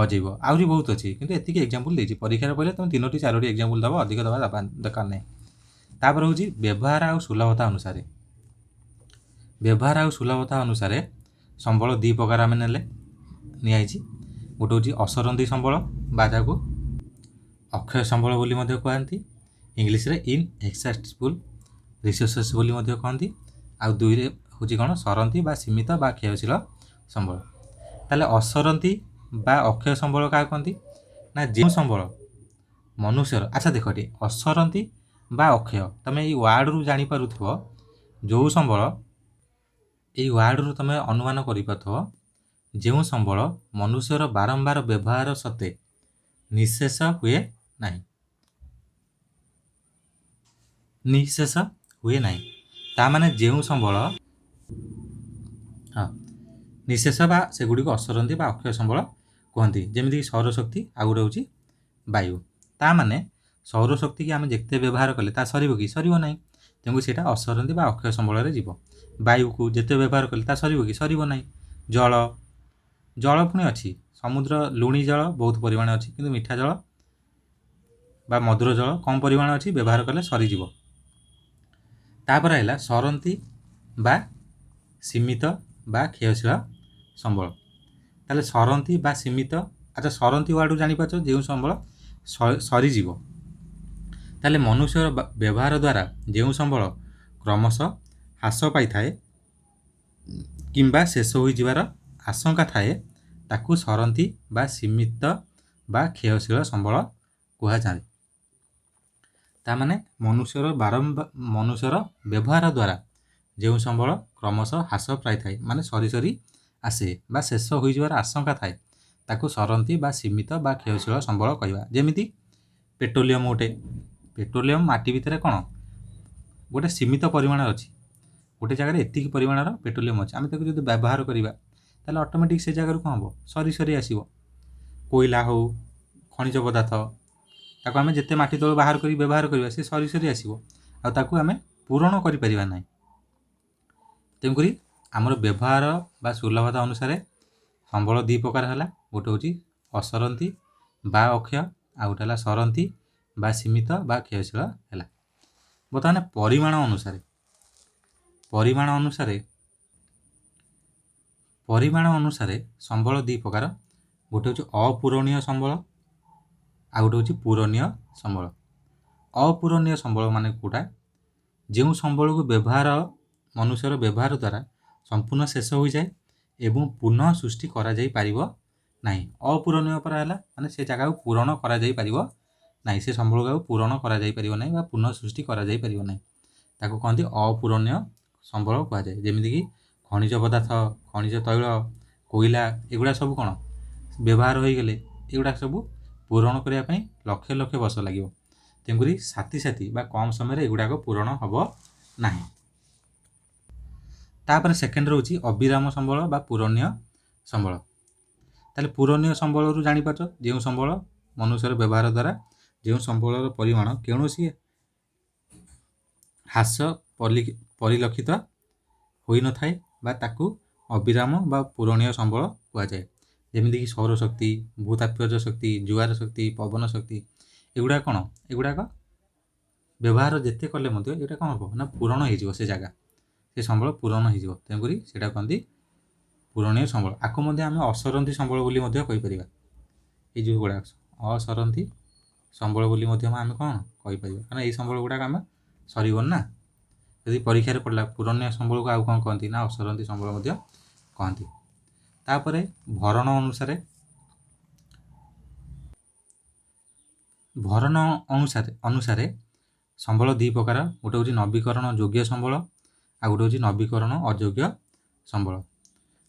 ଅଜୈବ। ଆହୁରି ବହୁତ ଅଛି, କିନ୍ତୁ ଏତିକି ଏକ୍ଜାମ୍ପଲ୍ ଦେଇଛି। ପରୀକ୍ଷାରେ ପଡ଼ିଲେ ତୁମେ 3ଟି 4ଟି ଏକ୍ଜାମ୍ପଲ୍ ଦେବ, ଅଧିକ ଦେବା ଦରକାର ନାହିଁ। ତାପରେ ହେଉଛି ବ୍ୟବହାର ଆଉ ସୁଲଭତା ଅନୁସାରେ। ବ୍ୟବହାର ଆଉ ସୁଲଭତା ଅନୁସାରେ ସମ୍ବଳ ଦୁଇ ପ୍ରକାର ଆମେ ନିଆଯାଇଛି। ଗୋଟେ ହେଉଛି ଅସରନ୍ତି ସମ୍ବଳ ବା ଯାହାକୁ ଅକ୍ଷୟ ସମ୍ବଳ ବୋଲି ମଧ୍ୟ କୁହନ୍ତି, ଇଂଲିଶରେ ଇନ୍ଏକ୍ସାଷ୍ଟିବୁଲ୍ ରିସୋର୍ସେସ୍ ବୋଲି ମଧ୍ୟ କହନ୍ତି। ଆଉ ଦୁଇରେ ହେଉଛି କ'ଣ ସରନ୍ତି ବା ସୀମିତ ବା କ୍ଷୟଶୀଳ ସମ୍ବଳ। ତାହେଲେ ଅସରନ୍ତି ବା ଅକ୍ଷୟ ସମ୍ବଳ କାହା କହନ୍ତି ନା ଯେଉଁ ସମ୍ବଳ ମନୁଷ୍ୟର, ଆଚ୍ଛା ଦେଖ ଏଠି ଅସରନ୍ତି ବା ଅକ୍ଷୟ, ତୁମେ ଏଇ ୱାର୍ଡ଼ରୁ ଜାଣିପାରୁଥିବ ଯେଉଁ ସମ୍ବଳ, ଏଇ ୱାର୍ଡ଼ରୁ ତୁମେ ଅନୁମାନ କରିପାରୁଥିବ ଯେଉଁ ସମ୍ବଳ ମନୁଷ୍ୟର ବାରମ୍ବାର ବ୍ୟବହାର ସତ୍ତ୍ୱେ ନିଃଶେଷ ହୁଏ ନାହିଁ। ନିଃଶେଷ ହୁଏ ନାହିଁ ତା ମାନେ ଯେଉଁ ସମ୍ବଳ ନିଃଶେଷ ବା ସେଗୁଡ଼ିକୁ ଅସରନ୍ତି ବା ଅକ୍ଷୟ ସମ୍ବଳ କୁହନ୍ତି। ଯେମିତିକି ସୌରଶକ୍ତି, ଆଉ ଗୋଟେ ହେଉଛି ବାୟୁ। ତା ମାନେ ସୌରଶକ୍ତିକି ଆମେ ଯେତେ ବ୍ୟବହାର କଲେ ତା ସରିବ କି? ସରିବ ନାହିଁ। ତେଣୁ ସେଇଟା ଅସରନ୍ତି ବା ଅକ୍ଷୟ ସମ୍ବଳରେ ଯିବ। ବାୟୁକୁ ଯେତେ ବ୍ୟବହାର କଲେ ତା ସରିବ କି? ସରିବ ନାହିଁ। ଜଳ ପୁଣି ଅଛି, ସମୁଦ୍ର ଲୁଣି ଜଳ ବହୁତ ପରିମାଣ ଅଛି, କିନ୍ତୁ ମିଠା ଜଳ ବା ମଧୁର ଜଳ କମ୍ ପରିମାଣ ଅଛି, ବ୍ୟବହାର କଲେ ସରିଯିବ। ତାପରେ ହେଲା ସରନ୍ତି ବା ସୀମିତ ବା କ୍ଷୟଶୀଳ ସମ୍ବଳ। ତାହେଲେ ସରନ୍ତି ବା ସୀମିତ, ଆଚ୍ଛା ସରନ୍ତି ୱାର୍ଡ଼ରୁ ଜାଣିପାରୁଛ ଯେଉଁ ସମ୍ବଳ ସରିଯିବ। ତାହେଲେ ମନୁଷ୍ୟର ବ୍ୟବହାର ଦ୍ୱାରା ଯେଉଁ ସମ୍ବଳ କ୍ରମଶଃ ହ୍ରାସ ପାଇଥାଏ କିମ୍ବା ଶେଷ ହୋଇଯିବାର ଆଶଙ୍କା ଥାଏ ତାକୁ ସରନ୍ତି ବା ସୀମିତ ବା କ୍ଷୟଶୀଳ ସମ୍ବଳ କୁହାଯାଏ। ତାମାନେ ମନୁଷ୍ୟର ବ୍ୟବହାର ଦ୍ୱାରା ଯେଉଁ ସମ୍ବଳ କ୍ରମଶଃ ହ୍ରାସ ପାଇଥାଏ, ମାନେ ସରି ସରି ଆସେ ବା ଶେଷ ହୋଇଯିବାର ଆଶଙ୍କା ଥାଏ, ତାକୁ ସରନ୍ତି ବା ସୀମିତ ବା କ୍ଷୟଶୀଳ ସମ୍ବଳ କହିବା। ଯେମିତି ପେଟ୍ରୋଲିୟମ୍, ପେଟ୍ରୋଲିୟମ୍ ମାଟି ଭିତରେ କ'ଣ ଗୋଟେ ସୀମିତ ପରିମାଣର ଅଛି, ଗୋଟେ ଜାଗାରେ ଏତିକି ପରିମାଣର ପେଟ୍ରୋଲିୟମ୍ ଅଛି, ଆମେ ତାକୁ ଯଦି ବ୍ୟବହାର କରିବା ତାହେଲେ ଅଟୋମେଟିକ୍ ସେ ଜାଗାରୁ କ'ଣ ହେବ? ସରି ସରି ଆସିବ। କୋଇଲା ହେଉ, ଖଣିଜ ପଦାର୍ଥ, ତାକୁ ଆମେ ଯେତେ ମାଟି ତଳୁ ବାହାର କରି ବ୍ୟବହାର କରିବା ସେ ସରି ସରି ଆସିବ, ଆଉ ତାକୁ ଆମେ ପୂରଣ କରିପାରିବା ନାହିଁ। ତେଣୁକରି ଆମର ବ୍ୟବହାର ବା ସୁଲଭତା ଅନୁସାରେ ସମ୍ବଳ ଦୁଇ ପ୍ରକାର ହେଲା। ଗୋଟେ ହେଉଛି ଅସରନ୍ତି ବା ଅକ୍ଷୟ, ଆଉ ଗୋଟେ ହେଲା ସରନ୍ତି ବା ସୀମିତ ବା କ୍ଷୟଶୀଳ ହେଲା। ବର୍ତ୍ତମାନ ପରିମାଣ ଅନୁସାରେ ସମ୍ବଳ ଦୁଇ ପ୍ରକାର। ଗୋଟେ ହେଉଛି ଅପୂରଣୀୟ ସମ୍ବଳ, ଆଉ ଗୋଟେ ହେଉଛି ପୂରଣୀୟ ସମ୍ବଳ। ଅପୂରଣୀୟ ସମ୍ବଳ ମାନେ କେଉଁଟା? ଯେଉଁ ସମ୍ବଳକୁ ମନୁଷ୍ୟର ବ୍ୟବହାର ଦ୍ୱାରା ସମ୍ପୂର୍ଣ୍ଣ ଶେଷ ହୋଇଯାଏ ଏବଂ ପୁନଃ ସୃଷ୍ଟି କରାଯାଇ ପାରିବ ନାହିଁ। ଅପୂରଣୀୟ ପରା ହେଲା ମାନେ ସେ ଜାଗାକୁ ପୂରଣ କରାଯାଇପାରିବ ନାହିଁ, ସେ ସମ୍ବଳକୁ ଆଉ ପୂରଣ କରାଯାଇପାରିବ ନାହିଁ ବା ପୁନଃ ସୃଷ୍ଟି କରାଯାଇପାରିବ ନାହିଁ, ତାକୁ କହନ୍ତି ଅପୂରଣୀୟ ସମ୍ବଳ କୁହାଯାଏ। ଯେମିତିକି ଖଣିଜ ପଦାର୍ଥ, ଖଣିଜ ତୈଳ, କୋଇଲା ଏଗୁଡ଼ା ସବୁ କ'ଣ ବ୍ୟବହାର ହୋଇଗଲେ ଏଗୁଡ଼ା ସବୁ ପୂରଣ କରିବା ପାଇଁ ଲକ୍ଷ ଲକ୍ଷ ବର୍ଷ ଲାଗିବ। ତେଣୁକରି ସାଥି ବା କମ୍ ସମୟରେ ଏଗୁଡ଼ାକ ପୂରଣ ହେବ ନାହିଁ। ତାପରେ ସେକେଣ୍ଡ ରହୁଛି ଅବିରାମ ସମ୍ବଳ ବା ପୂରଣୀୟ ସମ୍ବଳ। ତାହେଲେ ପୂରଣୀୟ ସମ୍ବଳରୁ ଜାଣିପାରୁଛ ଯେଉଁ ସମ୍ବଳ ମନୁଷ୍ୟର ବ୍ୟବହାର ଦ୍ୱାରା ଯେଉଁ ସମ୍ବଳର ପରିମାଣ କୌଣସି ହ୍ରାସ ପରିଲକ୍ଷିତ ହୋଇନଥାଏ ବା ତାକୁ ଅବିରାମ ବା ପୂରଣୀୟ ସମ୍ବଳ କୁହାଯାଏ। ଯେମିତିକି ସୌରଶକ୍ତି, ଭୂତାପଜ ଶକ୍ତି, ଜୁଆର ଶକ୍ତି, ପବନ ଶକ୍ତି ଏଗୁଡ଼ାକ କ'ଣ? ଏଗୁଡ଼ାକ ବ୍ୟବହାର ଯେତେ କଲେ ମଧ୍ୟ ଏଗୁଡ଼ା କ'ଣ ହେବ ନା ପୂରଣ ହୋଇଯିବ, ସେ ଜାଗା ସେ ସମ୍ବଳ ପୂରଣ ହୋଇଯିବ। ତେଣୁକରି ସେଇଟା କହନ୍ତି ପୂରଣୀୟ ସମ୍ବଳ। ଆକୁ ମଧ୍ୟ ଆମେ ଅସରନ୍ତି ସମ୍ବଳ ବୋଲି ମଧ୍ୟ କହିପାରିବା। ଏଇ ଯେଉଁ ଗୁଡ଼ାକ ଅସରନ୍ତି ସମ୍ବଳ ବୋଲି ମଧ୍ୟ ଆମେ କ'ଣ କହିପାରିବା, କାରଣ ଏଇ ସମ୍ବଳ ଗୁଡ଼ାକ ଆମେ ସରିବନି ନା। ଯଦି ପରୀକ୍ଷାରେ ପଡ଼ିଲା ପୂରଣୀୟ ସମ୍ବଳକୁ ଆଉ କ'ଣ କହନ୍ତି ନା ଅସରନ୍ତି ସମ୍ବଳ ମଧ୍ୟ କହନ୍ତି। ତାପରେ ଭରଣ ଅନୁସାରେ ସମ୍ବଳ ଦୁଇ ପ୍ରକାର। ଗୋଟେ ହେଉଛି ନବୀକରଣ ଯୋଗ୍ୟ ସମ୍ବଳ, ଆଉ ଗୋଟେ ହେଉଛି ନବୀକରଣ ଅଯୋଗ୍ୟ ସମ୍ବଳ।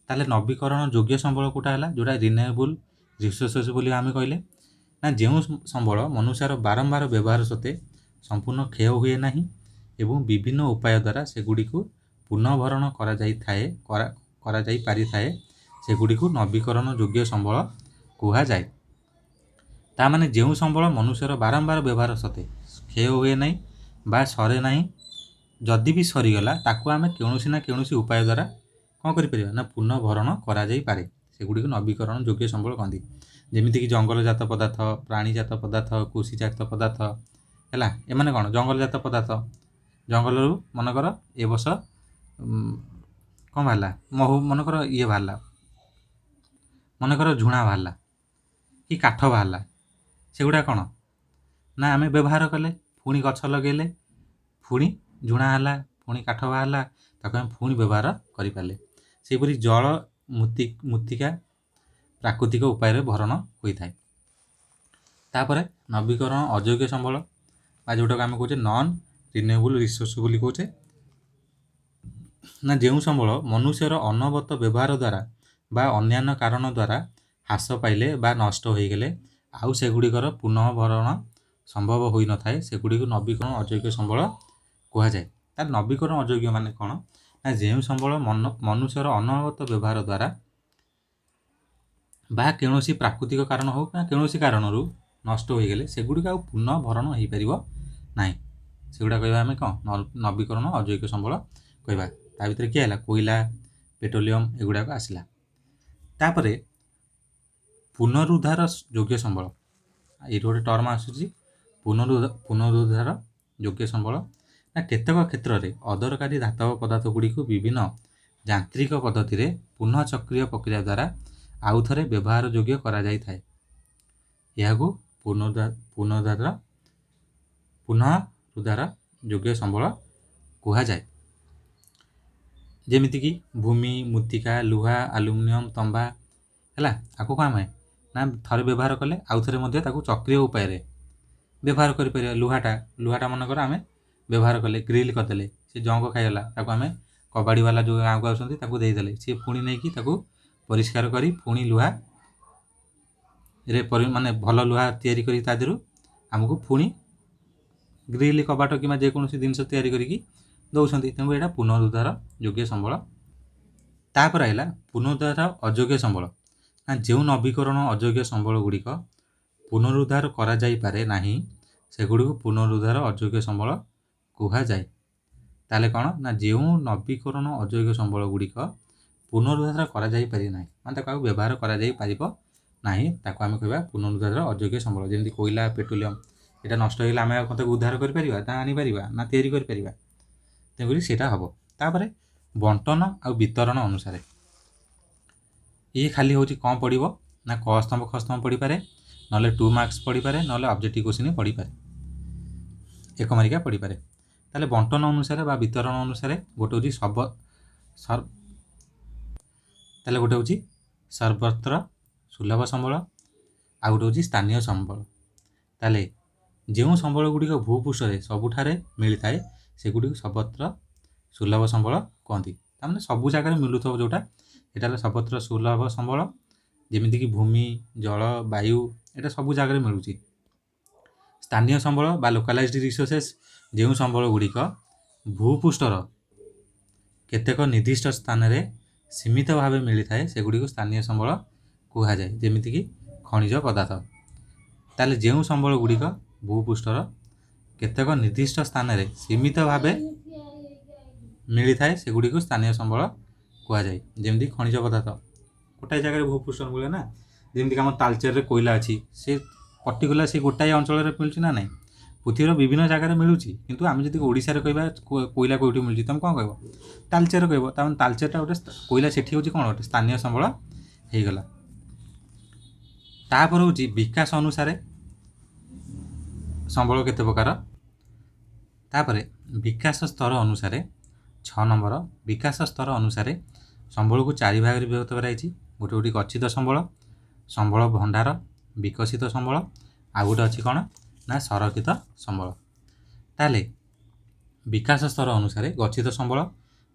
ତାହେଲେ ନବୀକରଣ ଯୋଗ୍ୟ ସମ୍ବଳ କେଉଁଟା ହେଲା? ଯେଉଁଟା ରିନ୍ୟୁଏବଲ୍ ରିସୋର୍ସେସ୍ ବୋଲି ଆମେ କହିଲେ ନା ଯେଉଁ ସମ୍ବଳ ମନୁଷ୍ୟର ବାରମ୍ବାର ବ୍ୟବହାର ସତ୍ତ୍ୱେ ସମ୍ପୂର୍ଣ୍ଣ କ୍ଷୟ ହୁଏ ନାହିଁ ଏବଂ ବିଭିନ୍ନ ଉପାୟ ଦ୍ୱାରା ସେଗୁଡ଼ିକୁ ପୁନଃଭରଣ କରାଯାଇପାରିଥାଏ ସେଗୁଡ଼ିକୁ ନବୀକରଣ ଯୋଗ୍ୟ ସମ୍ବଳ କୁହାଯାଏ। ତାମାନେ ଯେଉଁ ସମ୍ବଳ ମନୁଷ୍ୟର ବାରମ୍ବାର ବ୍ୟବହାର ସତ୍ତ୍ୱେ କ୍ଷୟ ହୁଏ ନାହିଁ ବା ସରେ ନାହିଁ, ଯଦି ବି ସରିଗଲା ତାକୁ ଆମେ କୌଣସି ନା କୌଣସି ଉପାୟ ଦ୍ୱାରା କ'ଣ କରିପାରିବା ନା ପୁନଃଭରଣ କରାଯାଇପାରେ, ସେଗୁଡ଼ିକୁ ନବୀକରଣ ଯୋଗ୍ୟ ସମ୍ବଳ କହନ୍ତି। ଯେମିତିକି ଜଙ୍ଗଲଜାତ ପଦାର୍ଥ, ପ୍ରାଣୀଜାତ ପଦାର୍ଥ, କୃଷିଜାତ ପଦାର୍ଥ ହେଲା। ଏମାନେ କ'ଣ ଜଙ୍ଗଲଜାତ ପଦାର୍ଥ, ଜଙ୍ଗଲରୁ ମନେକର ଏ ବର୍ଷ କ'ଣ ବାହାରିଲା, ମନେକର ଇଏ ବାହାରିଲା, ମନେକର ଝୁଣା ବାହାରିଲା କି କାଠ ବାହାରିଲା, ସେଗୁଡ଼ା କ'ଣ ନା ଆମେ ବ୍ୟବହାର କଲେ, ପୁଣି ଗଛ ଲଗେଇଲେ, ପୁଣି ଝୁଣା ହେଲା, ପୁଣି କାଠ ବାହାରିଲା, ତାକୁ ଆମେ ପୁଣି ବ୍ୟବହାର କରିପାରିଲେ। ସେହିପରି ଜଳ ମୃତ୍ତିକା ପ୍ରାକୃତିକ ଉପାୟରେ ଭରଣ ହୋଇଥାଏ। ତାପରେ ନବୀକରଣ ଅଯୋଗ୍ୟ ସମ୍ବଳ ବା ଯେଉଁଟାକୁ ଆମେ କହୁଛେ ନନ୍ ରିନ୍ୟୁଏବଲ୍ ରିସୋର୍ସ ବୋଲି କହୁଛେ, ନା ଯେଉଁ ସମ୍ବଳ ମନୁଷ୍ୟର ଅନବରତ ବ୍ୟବହାର ଦ୍ୱାରା ବା ଅନ୍ୟାନ୍ୟ କାରଣ ଦ୍ୱାରା ହ୍ରାସ ପାଇଲେ ବା ନଷ୍ଟ ହୋଇଗଲେ ଆଉ ସେଗୁଡ଼ିକର ପୁନଃଭରଣ ସମ୍ଭବ ହୋଇନଥାଏ, ସେଗୁଡ଼ିକୁ ନବୀକରଣ ଅଯୋଗ୍ୟ ସମ୍ବଳ କୁହାଯାଏ। ତାର ନବୀକରଣ ଅଯୋଗ୍ୟ ମାନେ କ'ଣ ନା ଯେଉଁ ସମ୍ବଳ ମନୁଷ୍ୟର ଅନବରତ ବ୍ୟବହାର ଦ୍ୱାରା ବା କୌଣସି ପ୍ରାକୃତିକ କାରଣ ହେଉ ବା କୌଣସି କାରଣରୁ ନଷ୍ଟ ହୋଇଗଲେ ସେଗୁଡ଼ିକ ଆଉ ପୁନଃଭରଣ ହୋଇପାରିବ ନାହିଁ, ସେଗୁଡ଼ା କହିବା ଆମେ କ'ଣ ନବୀକରଣ ଅଯୋଗ୍ୟ ସମ୍ବଳ କହିବା। ତା ଭିତରେ କିଏ ହେଲା, କୋଇଲା, ପେଟ୍ରୋଲିୟମ ଏଗୁଡ଼ାକ ଆସିଲା। ତାପରେ ପୁନରୁଦ୍ଧାର ଯୋଗ୍ୟ ସମ୍ବଳ, ଏଇଠି ଗୋଟେ ଟର୍ମ ଆସୁଛି ପୁନରୁଦ୍ଧାର ଯୋଗ୍ୟ ସମ୍ବଳ। ନା କେତେକ କ୍ଷେତ୍ରରେ ଅଦରକାରୀ ଧାତବ ପଦାର୍ଥ ଗୁଡ଼ିକୁ ବିଭିନ୍ନ ଯାନ୍ତ୍ରିକ ପଦ୍ଧତିରେ ପୁନଃ ଚକ୍ରୀୟ ପ୍ରକ୍ରିୟା ଦ୍ୱାରା ଆଉ ଥରେ ବ୍ୟବହାର ଯୋଗ୍ୟ କରାଯାଇଥାଏ, ଏହାକୁ ପୁନରୁଦ୍ଧାର ଯୋଗ୍ୟ ସମ୍ବଳ କୁହାଯାଏ। ଯେମିତିକି ଭୂମି, ମୃତ୍ତିକା, ଲୁହା, ଆଲୁମିନିୟମ, ତମ୍ବା ହେଲା, ଆକୁ କ'ଣ ଆମେ ନା ଥରେ ବ୍ୟବହାର କଲେ ଆଉ ଥରେ ମଧ୍ୟ ତାକୁ ଚକ୍ରୀୟ ଉପାୟରେ ବ୍ୟବହାର କରିପାରିବା। ଲୁହାଟା ମନେକର ଆମେ ବ୍ୟବହାର କଲେ, ଗ୍ରିଲ୍ କରିଦେଲେ, ସେ ଜଙ୍ଗ ଖାଇଗଲା, ତାକୁ ଆମେ କବାଡ଼ିବାଲା ଯେଉଁ ଗାଁକୁ ଆସୁଛନ୍ତି ତାକୁ ଦେଇଦେଲେ, ସିଏ ପୁଣି ନେଇକି ତାକୁ ପରିଷ୍କାର କରି ପୁଣି ଲୁହାରେ ମାନେ ଭଲ ଲୁହା ତିଆରି କରି ତା ଦେହରୁ ଆମକୁ ପୁଣି ଗ୍ରିଲ୍, କବାଟ କିମ୍ବା ଯେକୌଣସି ଜିନିଷ ତିଆରି କରିକି ଦେଉଛନ୍ତି। ତେଣୁ ଏଇଟା ପୁନରୁଦ୍ଧାର ଯୋଗ୍ୟ ସମ୍ବଳ। ତାପରେ ଆସିଲା ପୁନରୁଦ୍ଧାର ଅଯୋଗ୍ୟ ସମ୍ବଳ। ନା ଯେଉଁ ନବୀକରଣ ଅଯୋଗ୍ୟ ସମ୍ବଳ ଗୁଡ଼ିକ ପୁନରୁଦ୍ଧାର କରାଯାଇପାରେ ନାହିଁ ସେଗୁଡ଼ିକୁ ପୁନରୁଦ୍ଧାର ଅଯୋଗ୍ୟ ସମ୍ବଳ କୁହାଯାଏ। ତାହେଲେ କ'ଣ ନା ଯେଉଁ ନବୀକରଣ ଅଯୋଗ୍ୟ ସମ୍ବଳ ଗୁଡ଼ିକ ପୁନରୁଦ୍ଧାର କରାଯାଇପାରି ନାହିଁ, ମାନେ ତାକୁ ଆଉ ବ୍ୟବହାର କରାଯାଇପାରିବ ନାହିଁ, ତାକୁ ଆମେ କହିବା ପୁନରୁଦ୍ଧାର ଅଯୋଗ୍ୟ ସମ୍ବଳ। ଯେମିତି କୋଇଲା, ପେଟ୍ରୋଲିୟମ, ଏଇଟା ନଷ୍ଟ ହୋଇଗଲେ ଆମେ ଆଉ ତାକୁ ଉଦ୍ଧାର କରିପାରିବା ନା ଆଣିପାରିବା ନା ତିଆରି କରିପାରିବା, ତେଣୁକରି ସେଇଟା ହେବ। ତାପରେ ବଣ୍ଟନ ଆଉ ବିତରଣ ଅନୁସାରେ ଇଏ ଖାଲି ହେଉଛି କ'ଣ ପଡ଼ିବ ନା କ ସ୍ତମ୍ଭ ଖ ସ୍ତମ୍ଭ ପଡ଼ିପାରେ, ନହେଲେ 2 ମାର୍କସ୍ ପଡ଼ିପାରେ, ନହେଲେ ଅବଜେକ୍ଟିଭ କୋଶ୍ଚିନ୍ ପଡ଼ିପାରେ, ଏକ ମାର୍କିଆ ପଡ଼ିପାରେ। ତାହେଲେ ବଣ୍ଟନ ଅନୁସାରେ ବା ବିତରଣ ଅନୁସାରେ ଗୋଟେ ହେଉଛି ତାହେଲେ ଗୋଟେ ହେଉଛି ସର୍ବତ୍ର ସୁଲଭ ସମ୍ବଳ, ଆଉ ଗୋଟେ ହେଉଛି ସ୍ଥାନୀୟ ସମ୍ବଳ। ତାହେଲେ ଯେଉଁ ସମ୍ବଳ ଗୁଡ଼ିକ ଭୂପୃଷ୍ଠରେ ସବୁଠାରେ ମିଳିଥାଏ ସେଗୁଡ଼ିକୁ ସର୍ବତ୍ର ସୁଲଭ ସମ୍ବଳ କହନ୍ତି। ତାମାନେ ସବୁ ଜାଗାରେ ମିଳୁଥିବ ଯେଉଁଟା, ଏଇଟା ହେଲା ସର୍ବତ୍ର ସୁଲଭ ସମ୍ବଳ। ଯେମିତିକି ଭୂମି, ଜଳ, ବାୟୁ, ଏଇଟା ସବୁ ଜାଗାରେ ମିଳୁଛି। ସ୍ଥାନୀୟ ସମ୍ବଳ ବା ଲୋକାଲାଇଜ୍ଡ ରିସୋର୍ସେସ୍, ଯେଉଁ ସମ୍ବଳ ଗୁଡ଼ିକ ଭୂପୃଷ୍ଠର କେତେକ ନିର୍ଦ୍ଦିଷ୍ଟ ସ୍ଥାନରେ ସୀମିତ ଭାବେ ମିଳିଥାଏ ସେଗୁଡ଼ିକୁ ସ୍ଥାନୀୟ ସମ୍ବଳ କୁହାଯାଏ, ଯେମିତିକି ଖଣିଜ ପଦାର୍ଥ। ତାହେଲେ ଯେଉଁ ସମ୍ବଳ ଗୁଡ଼ିକ ଭୂପୃଷ୍ଠର କେତେକ ନିର୍ଦ୍ଦିଷ୍ଟ ସ୍ଥାନରେ ସୀମିତ ଭାବେ ମିଳିଥାଏ ସେଗୁଡ଼ିକୁ ସ୍ଥାନୀୟ ସମ୍ବଳ କୁହାଯାଏ, ଯେମିତି ଖଣିଜ ପଦାର୍ଥ ଗୋଟାଏ ଜାଗାରେ ଭୂପୃଷ୍ଠରେ ମିଳେ ନା, ଯେମିତିକି ଆମ ତାଳଚେରରେ କୋଇଲା ଅଛି, ସେ ପର୍ଟିକୁଲାର ସେ ଗୋଟାଏ ଅଞ୍ଚଳରେ ମିଳୁଛି ନା ନାହିଁ, ପୃଥିବୀର ବିଭିନ୍ନ ଜାଗାରେ ମିଳୁଛି, କିନ୍ତୁ ଆମେ ଯଦି ଓଡ଼ିଶାରେ କହିବା କୋଇଲା କେଉଁଠି ମିଳୁଛି ତୁମେ କ'ଣ କହିବ, ତାଳଚେର କହିବ। ତାମାନେ ତାଳଚେରଟା ଗୋଟେ କୋଇଲା, ସେଠି ହେଉଛି କ'ଣ ଗୋଟେ ସ୍ଥାନୀୟ ସମ୍ବଳ ହେଇଗଲା। ତାପରେ ହେଉଛି ବିକାଶ ଅନୁସାରେ ସମ୍ବଳ କେତେ ପ୍ରକାର। ତାପରେ ବିକାଶ ସ୍ତର ଅନୁସାରେ 6 ନମ୍ବର ବିକାଶ ସ୍ତର ଅନୁସାରେ ସମ୍ବଳକୁ 4 ଭାଗରେ ବିଭକ୍ତ କରାଯାଇଛି। ଗୋଟେ ହେଉଛି ଗଚ୍ଛିତ ସମ୍ବଳ, ସମ୍ବଳ ଭଣ୍ଡାର, ବିକଶିତ ସମ୍ବଳ, ଆଉ ଗୋଟେ ଅଛି କ'ଣ ନା ସଂରକ୍ଷିତ ସମ୍ବଳ। ତାହେଲେ ବିକାଶ ସ୍ତର ଅନୁସାରେ ଗଚ୍ଛିତ ସମ୍ବଳ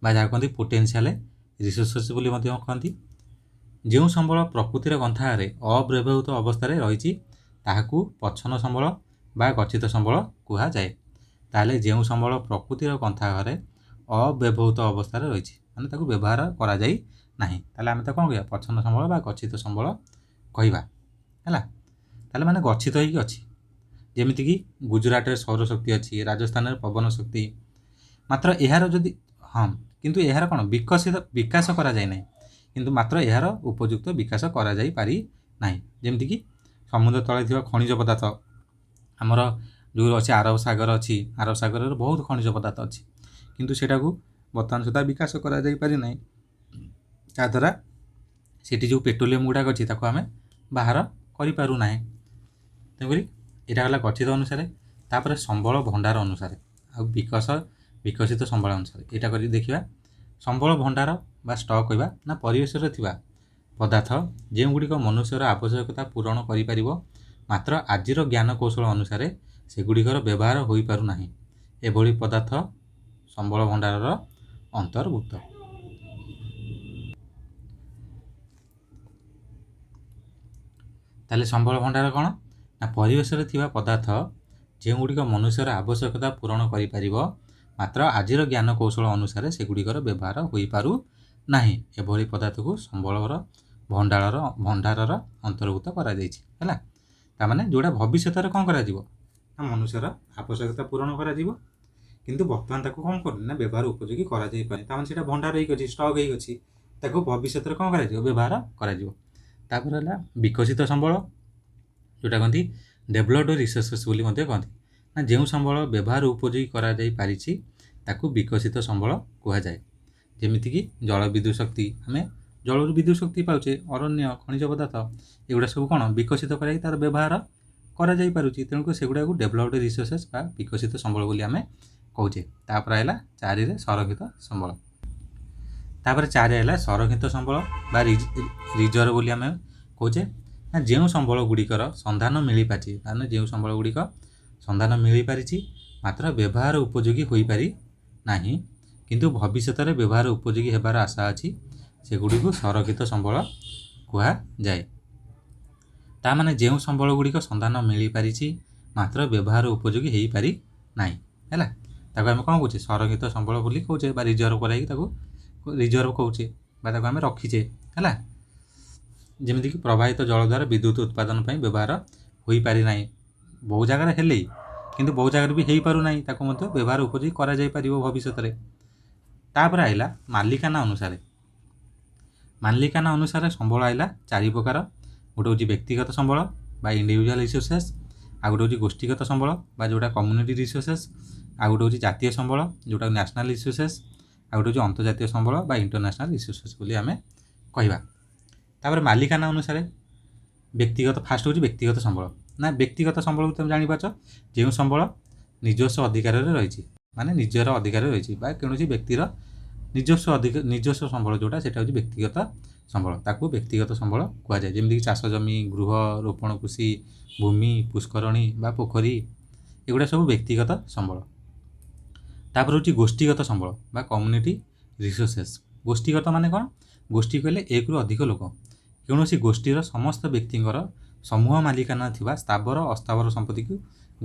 ବା ଯାହା କହନ୍ତି ପୋଟେନ୍ସିଆଲ ରିସୋର୍ସେସ୍ ବୋଲି ମଧ୍ୟ କହନ୍ତି, ଯେଉଁ ସମ୍ବଳ ପ୍ରକୃତିର ଗ୍ରନ୍ଥାଗାରରେ ଅବ୍ୟବହୃତ ଅବସ୍ଥାରେ ରହିଛି ତାହାକୁ ପଚ୍ଛନ୍ନ ସମ୍ବଳ ବା ଗଚ୍ଛିତ ସମ୍ବଳ କୁହାଯାଏ। ତାହେଲେ ଯେଉଁ ସମ୍ବଳ ପ୍ରକୃତିର ଗ୍ରନ୍ଥାଗାରରେ ଅବ୍ୟବହୃତ ଅବସ୍ଥାରେ ରହିଛି, ମାନେ ତାକୁ ବ୍ୟବହାର କରାଯାଇ ନାହିଁ। ତାହେଲେ ଆମେ ତାକୁ କ'ଣ କହିବା? ପ୍ରଚ୍ଛନ୍ନ ସମ୍ବଳ ବା ଗଚ୍ଛିତ ସମ୍ବଳ କହିବା। ହେଲା, ତାହେଲେ ମାନେ ଗଚ୍ଛିତ ହେଇକି ଅଛି। ଯେମିତିକି ଗୁଜୁରାଟରେ ସୌରଶକ୍ତି ଅଛି, ରାଜସ୍ଥାନରେ ପବନ ଶକ୍ତି, ମାତ୍ର ଏହାର ଯଦି କିନ୍ତୁ ଏହାର କ'ଣ ବିକାଶ କରାଯାଇ ନାହିଁ, କିନ୍ତୁ ମାତ୍ର ଏହାର ଉପଯୁକ୍ତ ବିକାଶ କରାଯାଇ ପାରି ନାହିଁ। ଯେମିତିକି ସମୁଦ୍ର ତଳେ ଥିବା ଖଣିଜ ପଦାର୍ଥ, ଆମର ଯେଉଁ ଅଛି ଆରବ ସାଗର ଅଛି, ଆରବ ସାଗରରେ ବହୁତ ଖଣିଜ ପଦାର୍ଥ ଅଛି, କିନ୍ତୁ ସେଟାକୁ ବର୍ତ୍ତମାନ ସୁଦ୍ଧା ବିକାଶ କରାଯାଇ ପାରି ନାହିଁ। ଯାହାଦ୍ୱାରା ସେଠି ଯେଉଁ ପେଟ୍ରୋଲିୟମ ଗୁଡ଼ାକ ଅଛି ତାକୁ ଆମେ ବାହାର କରିପାରୁନାହିଁ। ତେଣୁକରି ଏଇଟା ହେଲା ଗଚ୍ଛିତ ଅନୁସାରେ। ତାପରେ ସମ୍ବଳ ଭଣ୍ଡାର ଅନୁସାରେ ଆଉ ବିକଶିତ ସମ୍ବଳ ଅନୁସାରେ ଏଇଟା କରି ଦେଖିବା। ସମ୍ବଳ ଭଣ୍ଡାର ବା ଷ୍ଟକ୍ କହିବା ନା ପରିବେଶରେ ଥିବା ପଦାର୍ଥ ଯେଉଁଗୁଡ଼ିକ ମନୁଷ୍ୟର ଆବଶ୍ୟକତା ପୂରଣ କରିପାରିବ, ମାତ୍ର ଆଜିର ଜ୍ଞାନ କୌଶଳ ଅନୁସାରେ ସେଗୁଡ଼ିକର ବ୍ୟବହାର ହୋଇପାରୁନାହିଁ, ଏଭଳି ପଦାର୍ଥ ସମ୍ବଳ ଭଣ୍ଡାରର ଅନ୍ତର୍ଭୁକ୍ତ। ତାହେଲେ ସମ୍ବଳ ଭଣ୍ଡାର କ'ଣ? ନା ପରିବେଶରେ ଥିବା ପଦାର୍ଥ ଯେଉଁଗୁଡ଼ିକ ମନୁଷ୍ୟର ଆବଶ୍ୟକତା ପୂରଣ କରିପାରିବ, ମାତ୍ର ଆଜିର ଜ୍ଞାନ କୌଶଳ ଅନୁସାରେ ସେଗୁଡ଼ିକର ବ୍ୟବହାର ହୋଇପାରୁ ନାହିଁ, ଏଭଳି ପଦାର୍ଥକୁ ସମ୍ବଳର ଭଣ୍ଡାରର ଅନ୍ତର୍ଭୁକ୍ତ କରାଯାଇଛି। ହେଲା, ତାମାନେ ଯେଉଁଟା ଭବିଷ୍ୟତରେ କ'ଣ କରାଯିବ? ନା ମନୁଷ୍ୟର ଆବଶ୍ୟକତା ପୂରଣ କରାଯିବ, କିନ୍ତୁ ବର୍ତ୍ତମାନ ତାକୁ କ'ଣ କରୁନି ନା ବ୍ୟବହାର ଉପଯୋଗୀ କରାଯାଇପାରେ। ତାମାନେ ସେଇଟା ଭଣ୍ଡାର ହେଇକି ଅଛି, ଷ୍ଟକ୍ ହେଇକି ଅଛି, ତାକୁ ଭବିଷ୍ୟତରେ କ'ଣ କରାଯିବ? ବ୍ୟବହାର କରାଯିବ। ତାପରେ ହେଲା ବିକଶିତ ସମ୍ବଳ, ଯେଉଁଟା କହନ୍ତି ଡେଭଲପ୍ଡ ରିସୋର୍ସେସ୍ ବୋଲି ମଧ୍ୟ କହନ୍ତି। ନା ଯେଉଁ ସମ୍ବଳ ବ୍ୟବହାର ଉପଯୋଗୀ କରାଯାଇପାରିଛି ତାକୁ ବିକଶିତ ସମ୍ବଳ କୁହାଯାଏ। ଯେମିତିକି ଜଳ ବିଦ୍ୟୁତ୍ ଶକ୍ତି, ଆମେ ଜଳରୁ ବିଦ୍ୟୁତ୍ ଶକ୍ତି ପାଉଛେ, ଅରଣ୍ୟ ଖଣିଜ ପଦାର୍ଥ ଏଗୁଡ଼ା ସବୁ କ'ଣ ବିକଶିତ କରାଯାଇ ତା'ର ବ୍ୟବହାର କରାଯାଇପାରୁଛି, ତେଣୁକରି ସେଗୁଡ଼ାକୁ ଡେଭଲପ୍ଡ ରିସୋର୍ସେସ୍ ବା ବିକଶିତ ସମ୍ବଳ ବୋଲି ଆମେ କହୁଛେ। ତାପରେ ହେଲା 4ରେ ସଂରକ୍ଷିତ ସମ୍ବଳ। ତାପରେ 4 ହେଲା ସଂରକ୍ଷିତ ସମ୍ବଳ ବା ରିଜର୍ଭ ବୋଲି ଆମେ କହୁଛେ। ନା ଯେଉଁ ସମ୍ବଳ ଗୁଡ଼ିକର ସନ୍ଧାନ ମିଳିପାରିଛି, ମାନେ ଯେଉଁ ସମ୍ବଳ ଗୁଡ଼ିକ ସନ୍ଧାନ ମିଳିପାରିଛି ମାତ୍ର ବ୍ୟବହାର ଉପଯୋଗୀ ହୋଇପାରି ନାହିଁ, କିନ୍ତୁ ଭବିଷ୍ୟତରେ ବ୍ୟବହାର ଉପଯୋଗୀ ହେବାର ଆଶା ଅଛି, ସେଗୁଡ଼ିକୁ ସଂରକ୍ଷିତ ସମ୍ବଳ କୁହାଯାଏ। ତାମାନେ ଯେଉଁ ସମ୍ବଳ ଗୁଡ଼ିକ ସନ୍ଧାନ ମିଳିପାରିଛି ମାତ୍ର ବ୍ୟବହାର ଉପଯୋଗୀ ହେଇପାରି ନାହିଁ, ହେଲା, ତାକୁ ଆମେ କ'ଣ କହୁଛେ? ସଂରକ୍ଷିତ ସମ୍ବଳ ବୋଲି କହୁଛେ ବା ରିଜର୍ଭ କରାଇକି ତାକୁ ରିଜର୍ଭ କହୁଛେ ବା ତାକୁ ଆମେ ରଖିଛେ। ହେଲା, ଯେମିତିକି ପ୍ରବାହିତ ଜଳ ଦ୍ୱାରା ବିଦ୍ୟୁତ୍ ଉତ୍ପାଦନ ପାଇଁ ବ୍ୟବହାର ହୋଇପାରି ନାହିଁ, ବହୁ ଜାଗାରେ ହେଲେ କିନ୍ତୁ ବହୁ ଜାଗାରେ ବି ହେଇପାରୁନାହିଁ, ତାକୁ ମଧ୍ୟ ବ୍ୟବହାର ଉପଯୋଗୀ କରାଯାଇପାରିବ ଭବିଷ୍ୟତରେ। ତାପରେ ଆସିଲା ମାଲିକାନା ଅନୁସାରେ। ମାଲିକାନା ଅନୁସାରେ ସମ୍ବଳ ଆସିଲା 4 ପ୍ରକାର। ଗୋଟେ ହେଉଛି ବ୍ୟକ୍ତିଗତ ସମ୍ବଳ ବା ଇଣ୍ଡିଭିଜୁଆଲ ରିସୋର୍ସେସ୍, ଆଉ ଗୋଟେ ହେଉଛି ଗୋଷ୍ଠୀଗତ ସମ୍ବଳ ବା ଯେଉଁଟା କମ୍ୟୁନିଟି ରିସୋର୍ସେସ୍, ଆଉ ଗୋଟେ ହେଉଛି ଜାତୀୟ ସମ୍ବଳ ଯେଉଁଟା ନ୍ୟାସନାଲ୍ ରିସୋର୍ସେସ୍, ଆଉ ଗୋଟେ ହେଉଛି ଅନ୍ତର୍ଜାତୀୟ ସମ୍ବଳ ବା ଇଣ୍ଟରନ୍ୟାସନାଲ୍ ରିସୋର୍ସେସ୍ ବୋଲି ଆମେ କହିବା। ତାପରେ ମାଲିକାନା ଅନୁସାରେ ଫାଷ୍ଟ ହେଉଛି ବ୍ୟକ୍ତିଗତ ସମ୍ବଳ। ନା ବ୍ୟକ୍ତିଗତ ସମ୍ବଳକୁ ତୁମେ ଜାଣିପାରୁଛ, ଯେଉଁ ସମ୍ବଳ ନିଜସ୍ୱ ଅଧିକାରରେ ରହିଛି, ମାନେ ନିଜର ଅଧିକାରରେ ରହିଛି ବା କୌଣସି ବ୍ୟକ୍ତିର ନିଜସ୍ୱ ସମ୍ବଳ ଯେଉଁଟା ସେଇଟା ହେଉଛି ବ୍ୟକ୍ତିଗତ ସମ୍ବଳ, ତାକୁ ବ୍ୟକ୍ତିଗତ ସମ୍ବଳ କୁହାଯାଏ। ଯେମିତିକି ଚାଷ ଜମି, ଗୃହ, ରୋପଣ କୃଷି, ଭୂମି, ପୁଷ୍କରଣୀ ବା ପୋଖରୀ, ଏଗୁଡ଼ା ସବୁ ବ୍ୟକ୍ତିଗତ ସମ୍ବଳ। ତାପରେ ହେଉଛି ଗୋଷ୍ଠୀଗତ ସମ୍ବଳ ବା କମ୍ୟୁନିଟି ରିସୋର୍ସେସ୍। ଗୋଷ୍ଠୀଗତ ମାନେ କ'ଣ? ଗୋଷ୍ଠୀ କହିଲେ 1ରୁ ଅଧିକ ଲୋକ, କୌଣସି ଗୋଷ୍ଠୀର ସମସ୍ତ ବ୍ୟକ୍ତିଙ୍କର ସମୂହ ମାଲିକାନା ଥିବା ସ୍ଥାବର ଅସ୍ଥାବର ସମ୍ପତ୍ତିକୁ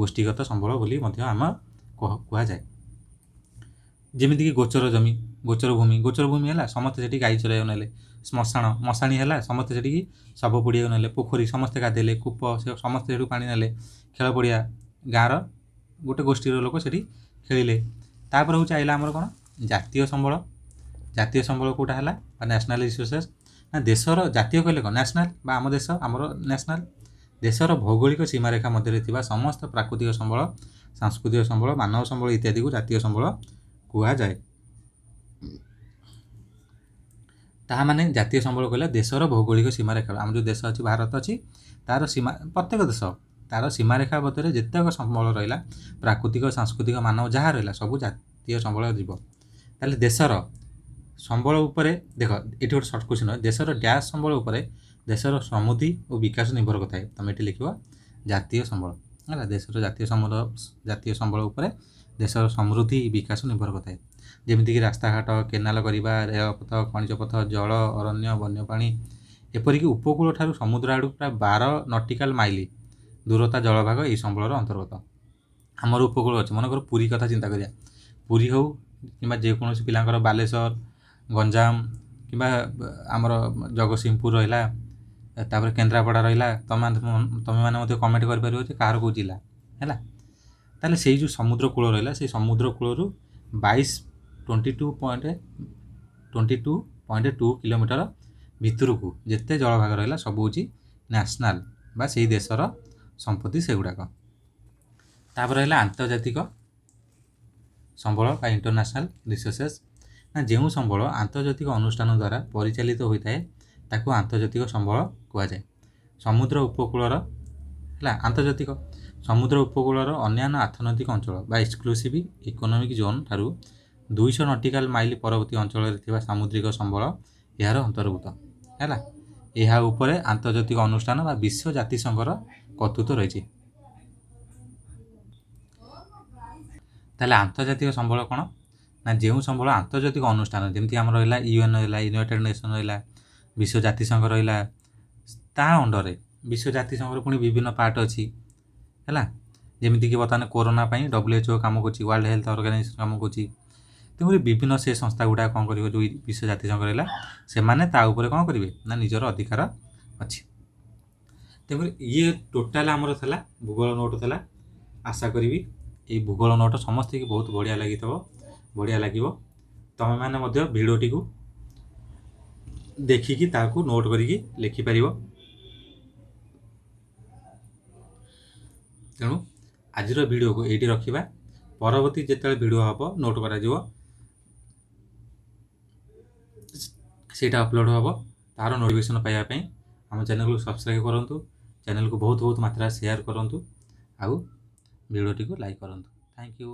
ଗୋଷ୍ଠୀଗତ ସମ୍ବଳ ବୋଲି ମଧ୍ୟ ଆମର କୁହାଯାଏ। ଯେମିତିକି ଗୋଚର ଜମି, ଗୋଚର ଭୂମି ହେଲା ସମସ୍ତେ ସେଠି ଗାଈ ଚରାଇବାକୁ ନେଲେ, ମଶାଣି ହେଲା ସମସ୍ତେ ସେଠିକି ଶବ ପୋଡ଼ିବାକୁ ନେଲେ, ପୋଖରୀ ସମସ୍ତେ ଗାଧେଇଲେ, କୂପ ସମସ୍ତେ ସେଠୁ ପାଣି ନେଲେ, ଖେଳ ପଡ଼ିଆ ଗାଁର ଗୋଟେ ଗୋଷ୍ଠୀର ଲୋକ ସେଠି ଖେଳିଲେ। ତାପରେ ହେଉଛି ଆସିଲା ଆମର କ'ଣ? ଜାତୀୟ ସମ୍ବଳ। ଜାତୀୟ ସମ୍ବଳ କେଉଁଟା ହେଲା ବା ନ୍ୟାସନାଲ୍ ରିସୋର୍ସେସ୍। ନା ଦେଶର ଜାତୀୟ କହିଲେ କ'ଣ? ନ୍ୟାସନାଲ୍ ବା ଆମ ଦେଶ, ଆମର ନ୍ୟାସନାଲ୍। ଦେଶର ଭୌଗୋଳିକ ସୀମାରେଖା ମଧ୍ୟରେ ଥିବା ସମସ୍ତ ପ୍ରାକୃତିକ ସମ୍ବଳ, ସାଂସ୍କୃତିକ ସମ୍ବଳ, ମାନବ ସମ୍ବଳ ଇତ୍ୟାଦିକୁ ଜାତୀୟ ସମ୍ବଳ କୁହାଯାଏ। ତାହା ମାନେ ଜାତୀୟ ସମ୍ବଳ କହିଲେ ଦେଶର ଭୌଗୋଳିକ ସୀମାରେଖା, ଆମର ଯେଉଁ ଦେଶ ଅଛି ଭାରତ ଅଛି, ତା'ର ସୀମା, ପ୍ରତ୍ୟେକ ଦେଶ ତା'ର ସୀମାରେଖା ମଧ୍ୟରେ ଯେତେକ ସମ୍ବଳ ରହିଲା, ପ୍ରାକୃତିକ, ସାଂସ୍କୃତିକ, ମାନବ ଯାହା ରହିଲା ସବୁ ଜାତୀୟ ସମ୍ବଳ ଯିବ। ତାହେଲେ ଦେଶର ସମ୍ବଳ ଉପରେ ଦେଖ, ଏଠି ଗୋଟେ ସର୍ଟ କ୍ୱେଶ୍ଚନ୍, ଦେଶର ଡ୍ୟାସ୍ ସମ୍ବଳ ଉପରେ ଦେଶର ସମୃଦ୍ଧି ଓ ବିକାଶ ନିର୍ଭର କରିଥାଏ। ତୁମେ ଏଠି ଲେଖିବ ଜାତୀୟ ସମ୍ବଳ। ହେଲା, ଦେଶର ଜାତୀୟ ସମ୍ବଳ ଉପରେ ଦେଶର ସମୃଦ୍ଧି ବିକାଶ ନିର୍ଭର କରିଥାଏ। ଯେମିତିକି ରାସ୍ତାଘାଟ, କେନାଲ କରିବା, ରେଳପଥ, ଖଣିଜ ପଥ, ଜଳ, ଅରଣ୍ୟ, ବନ୍ୟପ୍ରାଣୀ, ଏପରିକି ଉପକୂଳ ଠାରୁ ସମୁଦ୍ର ଆଡ଼କୁ ପ୍ରାୟ 12 ନଟିକାଲ ମାଇଲ ଦୂରତା ଜଳଭାଗ ଏହି ସମ୍ବଳର ଅନ୍ତର୍ଗତ। ଆମର ଉପକୂଳ ଅଛି, ମନେକର ପୁରୀ କଥା ଚିନ୍ତା କରିବା, ପୁରୀ ହେଉ କିମ୍ବା ଯେକୌଣସି ପିଲାଙ୍କର ବାଲେଶ୍ୱର, ଗଞ୍ଜାମ କିମ୍ବା ଆମର ଜଗତସିଂହପୁର ରହିଲା, ତାପରେ କେନ୍ଦ୍ରାପଡ଼ା ରହିଲା, ତମେମାନେ ମଧ୍ୟ କମେଣ୍ଟ କରିପାରିବ ଯେ କାହାର କେଉଁ ଜିଲ୍ଲା ହେଲା। ତାହେଲେ ସେଇ ଯେଉଁ ସମୁଦ୍ର କୂଳ ରହିଲା, ସେଇ ସମୁଦ୍ର କୂଳରୁ 22.2 କିଲୋମିଟର ଭିତରକୁ ଯେତେ ଜଳଭାଗ ରହିଲା ସବୁ ହେଉଛି ନ୍ୟାସନାଲ୍ ବା ସେଇ ଦେଶର ସମ୍ପତ୍ତି ସେଗୁଡ଼ାକ। ତାପରେ ରହିଲା ଆନ୍ତର୍ଜାତିକ ସମ୍ବଳ ବା ଇଣ୍ଟରନ୍ୟାସନାଲ୍ ରିସୋର୍ସେସ୍। ନା ଯେଉଁ ସମ୍ବଳ ଆନ୍ତର୍ଜାତିକ ଅନୁଷ୍ଠାନ ଦ୍ୱାରା ପରିଚାଳିତ ହୋଇଥାଏ ତାକୁ ଆନ୍ତର୍ଜାତିକ ସମ୍ବଳ କୁହାଯାଏ। ସମୁଦ୍ର ଉପକୂଳର ହେଲା ଆନ୍ତର୍ଜାତିକ ସମୁଦ୍ର ଉପକୂଳର ଅନ୍ୟାନ୍ୟ ଅର୍ଥନୈତିକ ଅଞ୍ଚଳ ବା ଏକ୍ସକ୍ଲୁସିଭ୍ ଇକୋନୋମିକ୍ ଜୋନ୍ ଠାରୁ 200 ନଟିକାଲ୍ ମାଇଲ ପରବର୍ତ୍ତୀ ଅଞ୍ଚଳରେ ଥିବା ସାମୁଦ୍ରିକ ସମ୍ବଳ ଏହାର ଅନ୍ତର୍ଭୁକ୍ତ ହେଲା। ଏହା ଉପରେ ଆନ୍ତର୍ଜାତିକ ଅନୁଷ୍ଠାନ ବା ବିଶ୍ୱ ଜାତିସଂଘର କର୍ତ୍ତୃତ୍ୱ ରହିଛି। ତାହେଲେ ଆନ୍ତର୍ଜାତିକ ସମ୍ବଳ କ'ଣ? ନା ଯେଉଁ ସମ୍ବଳ ଆନ୍ତର୍ଜାତିକ ଅନୁଷ୍ଠାନ ଯେମିତି ଆମର ରହିଲା UN ରହିଲା, ୟୁନାଇଟେଡ଼ ନେସନ୍ ରହିଲା, ବିଶ୍ୱ ଜାତିସଂଘ ରହିଲା, ତା ଅଣ୍ଡରରେ ବିଶ୍ୱ ଜାତିସଂଘର ପୁଣି ବିଭିନ୍ନ ପାର୍ଟ ଅଛି ହେଲା। ଯେମିତିକି ବର୍ତ୍ତମାନ କୋରୋନା ପାଇଁ WHO କାମ କରୁଛି, ୱାର୍ଲଡ଼ ହେଲ୍ଥ ଅର୍ଗାନାଇଜେସନ୍ କାମ କରୁଛି। ତେଣୁକରି ବିଭିନ୍ନ ସେ ସଂସ୍ଥା ଗୁଡ଼ାକ କ'ଣ କରିବ, ଯେଉଁ ବିଶ୍ୱ ଜାତିସଂଘ ରହିଲା ସେମାନେ ତା ଉପରେ କ'ଣ କରିବେ ନା ନିଜର ଅଧିକାର ଅଛି। ତେଣୁକରି ଇଏ ଟୋଟାଲ୍ ଆମର ଥିଲା ଭୂଗୋଳ ନୋଟ୍ ଥିଲା। ଆଶା କରିବି ଏଇ ଭୂଗୋଳ ନୋଟ୍ ସମସ୍ତଙ୍କୁ ବହୁତ ବଢ଼ିଆ ଲାଗିବ। ତୁମେମାନେ ମଧ୍ୟ ଭିଡ଼ିଓଟିକୁ ଦେଖିକି ତାକୁ ନୋଟ୍ କରିକି ଲେଖିପାରିବ। ତେଣୁ ଆଜିର ଭିଡ଼ିଓକୁ ଏଇଠି ରଖିବା। ପରବର୍ତ୍ତୀ ଯେତେବେଳେ ଭିଡ଼ିଓ ହେବ ନୋଟ୍ କରାଯିବ, ସେଇଟା ଅପଲୋଡ଼ ହେବ। ତା'ର ନୋଟିଫିକେସନ୍ ପାଇବା ପାଇଁ ଆମ ଚ୍ୟାନେଲକୁ ସବସ୍କ୍ରାଇବ୍ କରନ୍ତୁ, ଚ୍ୟାନେଲକୁ ବହୁତ ମାତ୍ରାରେ ସେୟାର କରନ୍ତୁ, ଆଉ ଭିଡ଼ିଓଟିକୁ ଲାଇକ୍ କରନ୍ତୁ। Thank you.